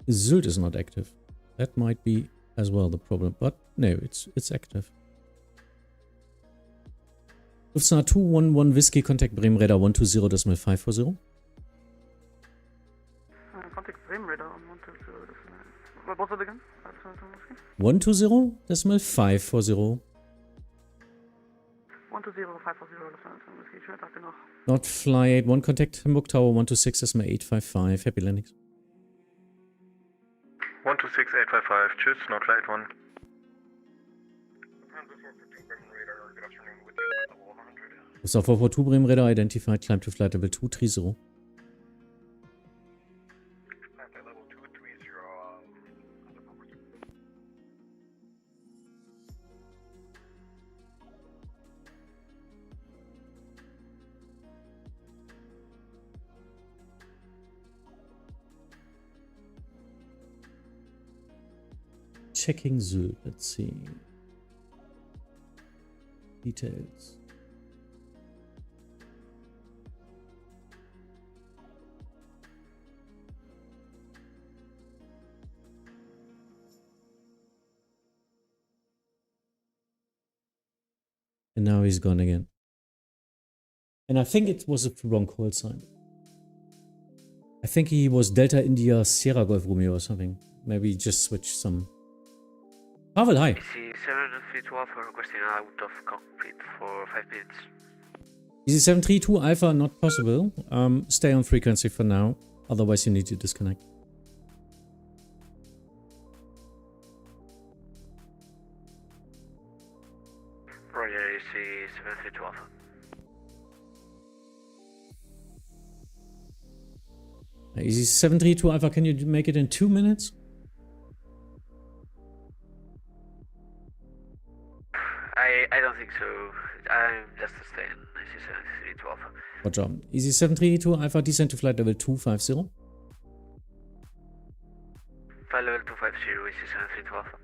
Sylt is not active. That might be as well the problem. But no, it's active. Lufthansa 211 Whiskey, contact Bremen Radar 120.540. Contact Bremen Radar 120. What was it again? 120.540. 120.540. Not fly 81, contact Hamburg Tower 126.855. Happy landings. 126.855. Tschüss, not flight 1. Lufthansa 442 Bremen Radar identified, climb to flight level 230. Checking Sylt, let's see. Details. And now he's gone again. And I think it was a wrong call sign. I think he was Delta India Sierra Golf Romeo or something. Maybe just switch some. Pavel, hi. EC732 Alpha requesting out of cockpit for 5 minutes. EC732 Alpha not possible. Stay on frequency for now. Otherwise you need to disconnect. Roger, EC732 Alpha. EC732 Alpha, can you make it in 2 minutes? I don't think so. I'm just staying EC732 Alpha. Roger. EC732 Alpha, descend to flight level 250. Flight level 250, EC732 Alpha.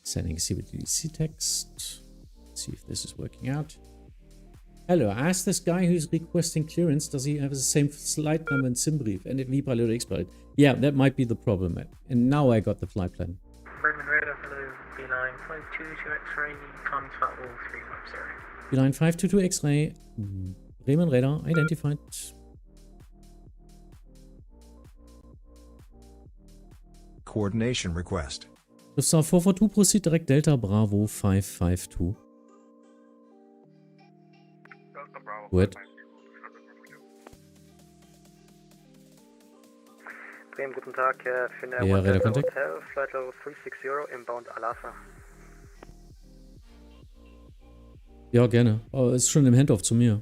Sending CBTC text. Let's see if this is working out. Hello, I asked this guy who's requesting clearance, does he have the same flight number and SIM brief and vPilot or X-Pilot? Yeah, that might be the problem. And now I got the flight plan. Bremen Radar, hello, B9 522 X-ray, contact all 350. B9 522 X-ray, Bremen Radar, identified. Coordination request. Lufthansa 442, proceed direct Delta Bravo 552. Gut. Bremen, guten Tag, für eine Ja, Radar-Kontakt. Hotel, Flight Level 360, inbound Alasa. Ja, gerne. Aber ist schon im Handoff zu mir.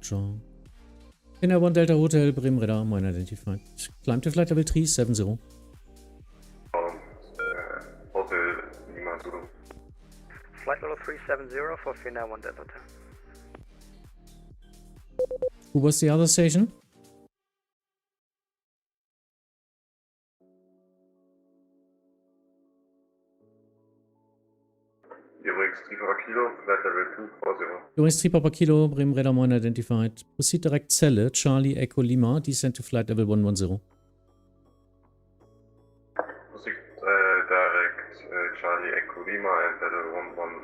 Ciao. In der One Delta Hotel, Bremen Radar, mine identified. Climb to flight level 370. Hotel Lima Zulu. Flight level 370 for Finnair One Delta Hotel. Who was the other station? Übrigens 3 Papa Kilo, Flight Level 240. Übrigens 3 Papa Kilo, Bremen Radar, mine identified. Proceed direct Celle, Charlie Echo Lima, descend to flight level 110. Proceed direct Charlie Echo Lima and level 110.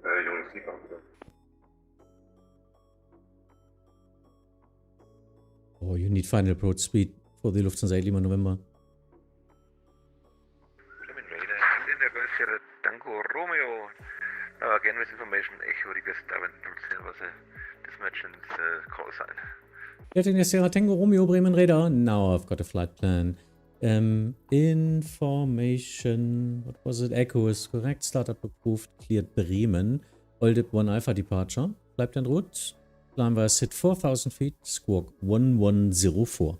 Übrigens 3 Papa Kilo. Oh, you need final approach speed for the Lufthansa 8 Lima November. Bremen Radar, in the Gulf Tango Romeo. Again with information, Echo request Darwin was a mismatch and call sign. Getting Sierra Tango Romeo, Bremen Radar. Now I've got a flight plan. Information. What was it? Echo is correct. Startup approved. Cleared Bremen. Oldip 1 Alpha departure. Bleibt en route. Climb via SIT 4000 feet. Squawk 1104.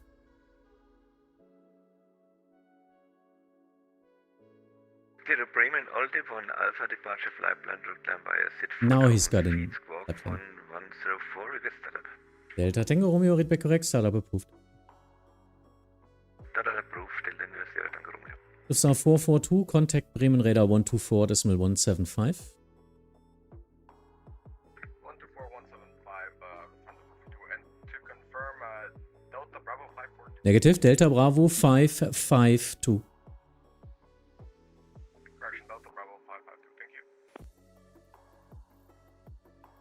Bremen, Oldip, 1 Alpha departure flight plan route climb by a sit. Now he's got an squawk airplane. 1104, we get started. Delta Tango Romeo, read back correct, startup approved. Startup approved, Delta India, Sierra Tango Romeo. Lufthansa 442, contact Bremen Radar 124.175. 124.175, and to confirm, Delta Bravo 542. Negative, Delta Bravo 552. Correction, Delta Bravo 552, thank you.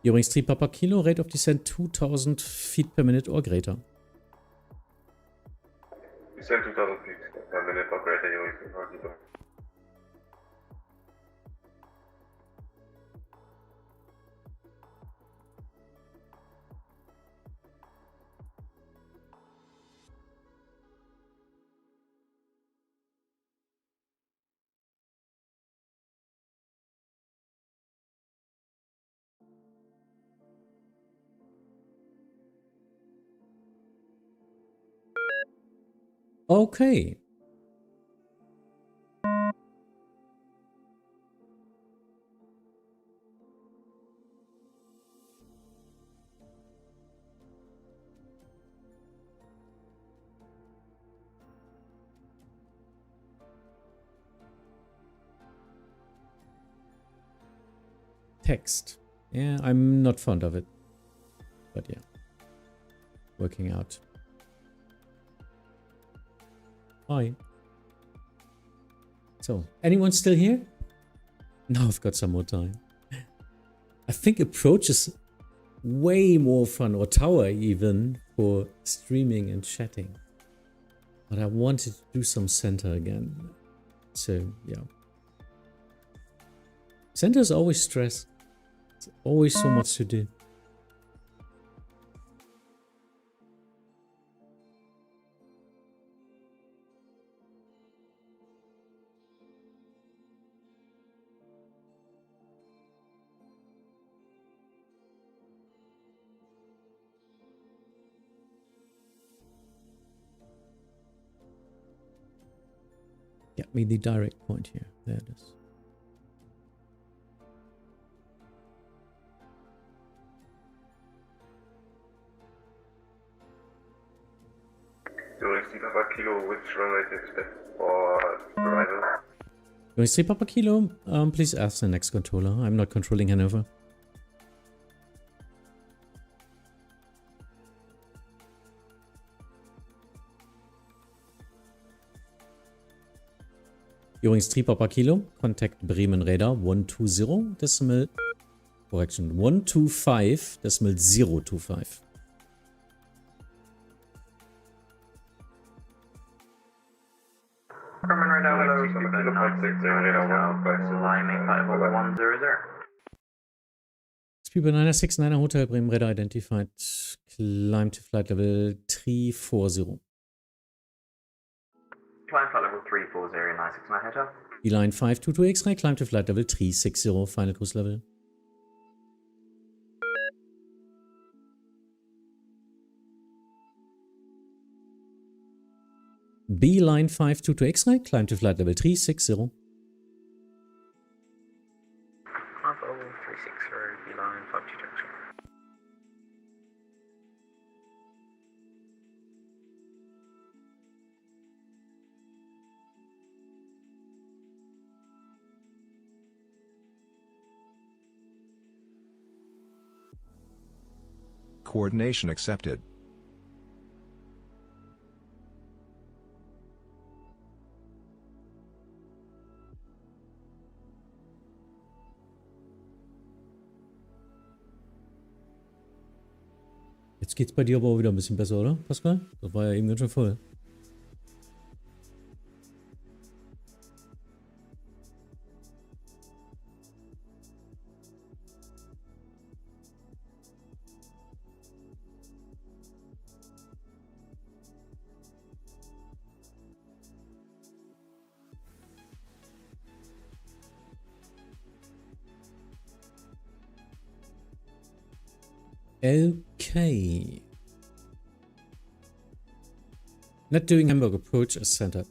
Übrigens 3 Papa Kilo, rate of descent 2000 feet per minute or greater. Descent 2000 feet per minute or greater, Übrigens. Okay. Text. Yeah, I'm not fond of it. But yeah. Working out. Hi. So, anyone still here? Now I've got some more time. I think approach is way more fun, or tower even, for streaming and chatting. But I wanted to do some center again. So, yeah. Center is always stress. It's always so much to do. Get me the direct point here. There it is. Übrigens, Papa Kilo, which runway to expect for arrival? When you say Papa Kilo, please ask the next controller. I'm not controlling Hanover. Übrigens 3 Papa Kilo, contact Bremen Radar 120 decimal, correction, 125 decimal 025. Bremen Radar, hello, 796, climbing 50100. Speed 969 Hotel Bremen Radar identified, climb to flight level 340. Climb flight level 340, 969 Hotel. Beeline 522 X-ray, climb to flight level 360, final cruise level. Beeline 522 X-ray, climb to flight level 360. 50 360, Beeline 522 X-ray. Coordination accepted. Jetzt geht's bei dir aber auch wieder ein bisschen besser, oder, Pascal? Das war ja eben ganz schön voll. Okay. Not doing Hamburg approach as center.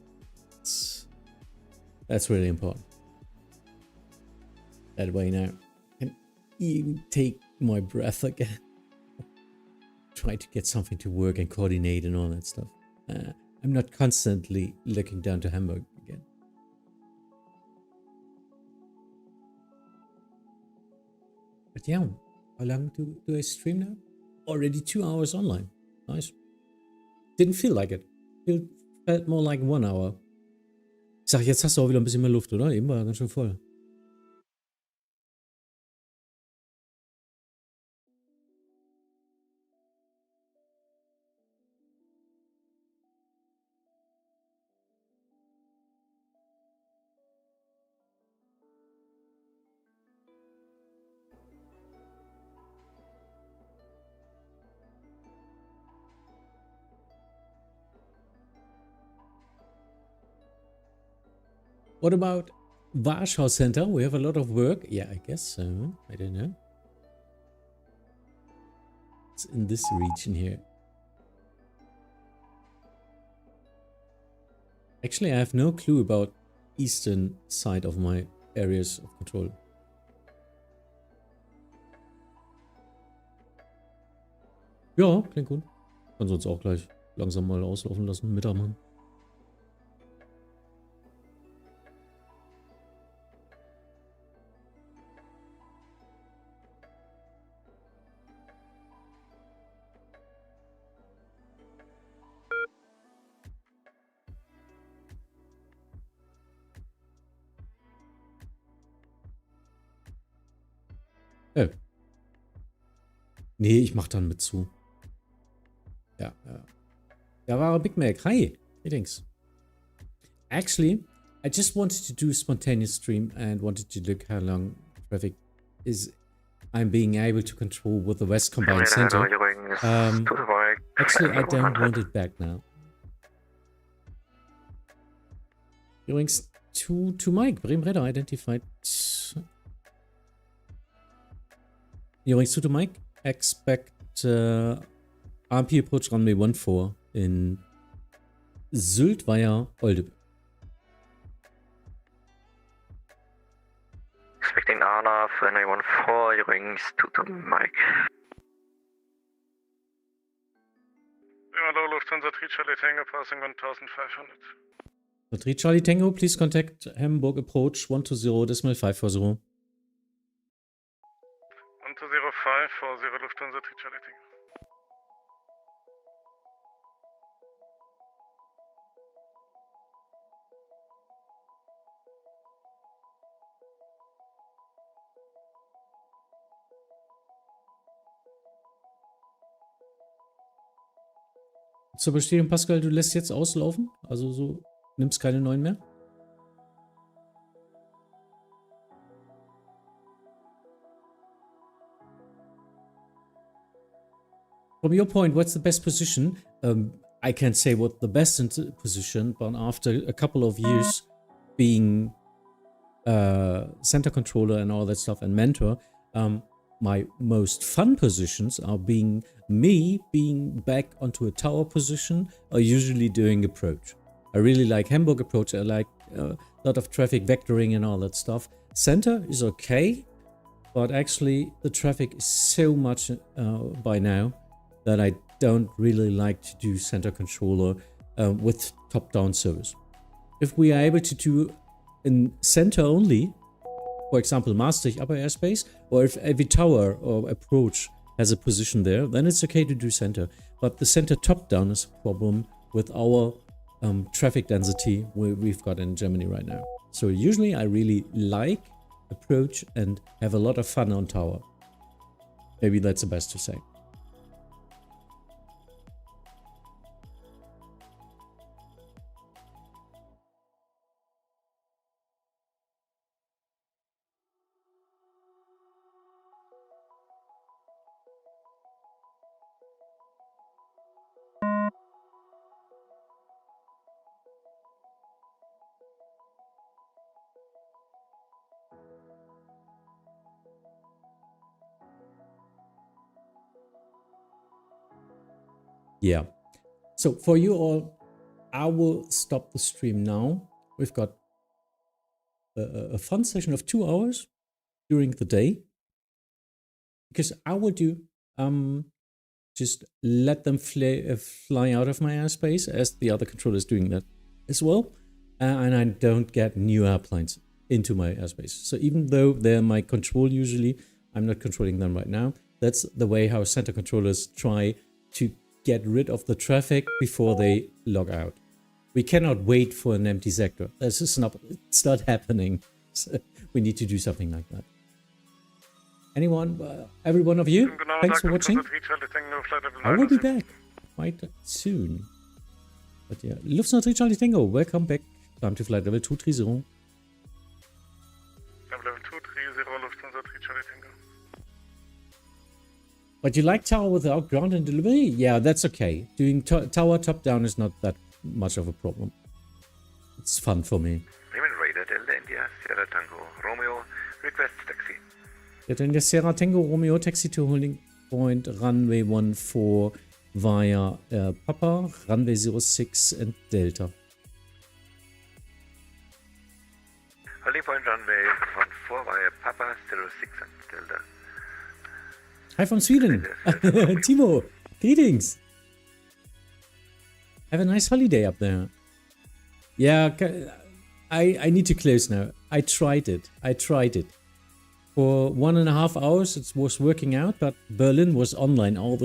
That's really important. that way now. I can even take my breath again. Try to get something to work and coordinate and all that stuff. I'm not constantly looking down to Hamburg again. But yeah, how long do I stream now? Already 2 hours online. Nice. Didn't feel like it. Felt more like 1 hour. Ich sag, jetzt hast du auch wieder ein bisschen mehr Luft, oder? Eben war er ganz schön voll. What about Warschau Center? We have a lot of work. Yeah, I guess so. I don't know. It's in this region here. Actually, I have no clue about eastern side of my areas of control. Ja, klingt gut. Kannst uns auch gleich langsam mal auslaufen lassen. Mittag machen. Nee, ich mach dann mit zu. Ja, ja. Da war Big Mac. Hi. Greetings. Actually, I just wanted to do a spontaneous stream and wanted to look how long traffic is I'm being able to control with the West Combined Center. Actually, I don't want it back now. Übrigens, to Mike, Bremen Radar identified. Übrigens, to Mike, expect RP approach runway 14 in Sylt via Oldeb. Expecting Anna for runway 14, übrigens, to Mike. Hello, Lufthansa 3 Charlie Tango, passing 1500. So 3 Charlie Tango, please contact Hamburg approach 120.540. 120.540 Lufthansa 3 Charlie Tango. Zur Bestätigung, Pascal, du lässt jetzt auslaufen? Also so, nimmst keine neuen mehr? From your point, what's the best position? I can't say what the best position, but after a couple of years being center controller and all that stuff and mentor, my most fun positions are being back onto a tower position or usually doing approach. I really like Hamburg approach. I like a lot of traffic vectoring and all that stuff. Center is okay, but actually the traffic is so much by now that I don't really like to do center controller with top-down service. If we are able to do in center only, for example, Maastricht upper airspace, or if every tower or approach has a position there, then it's okay to do center. But the center top-down is a problem with our traffic density we've got in Germany right now. So usually I really like approach and have a lot of fun on tower. Maybe that's the best to say. Yeah. So for you all, I will stop the stream now. We've got a fun session of 2 hours. during the day. Because I would do just let them fly out of my airspace as the other controller is doing that as well. And I don't get new airplanes into my airspace. So even though they're my control usually, I'm not controlling them right now. That's the way how center controllers try to get rid of the traffic before they log out. We cannot wait for an empty sector. This is not, it's not happening. So we need to do something like that. Anyone, every one of you, thanks for watching. I will be back quite soon. But yeah, Lufthansa 3 Charlie Tango, welcome back. Time to flight level 230. Level 230, Lufthansa 3 Charlie Tango. But you like tower without ground and delivery? Yeah, that's okay. Doing tower top down is not that much of a problem. It's fun for me. Bremen Radar Delta India Sierra Tango Romeo request taxi. Delta India Sierra Tango Romeo taxi to holding point runway 14 via Papa, runway 06 and Delta. Holding point runway 14 via Papa 06 and Delta. Hi from Sweden. Timo, greetings. Have a nice holiday up there. Yeah, I need to close now. I tried it. For 1.5 hours it was working out, but Berlin was online all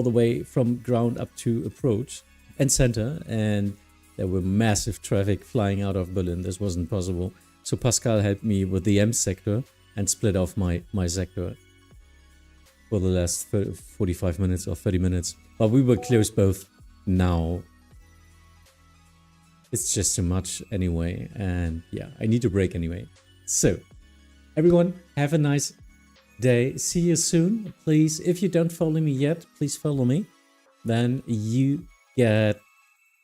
the way from ground up to approach and center, and there were massive traffic flying out of Berlin. This wasn't possible. So Pascal helped me with the Ems sector and split off my sector for the last 45 minutes or 30 minutes. But we were close both now. It's just too much anyway. And yeah, I need a break anyway. So, everyone, have a nice day. See you soon. Please, if you don't follow me yet, please follow me. Then you get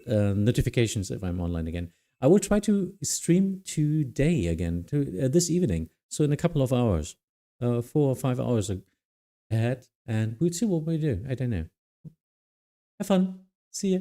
notifications if I'm online again. I will try to stream today again, this evening. So in a couple of hours, 4 or 5 hours ahead, and we'll see what we do. I don't know. Have fun. See ya.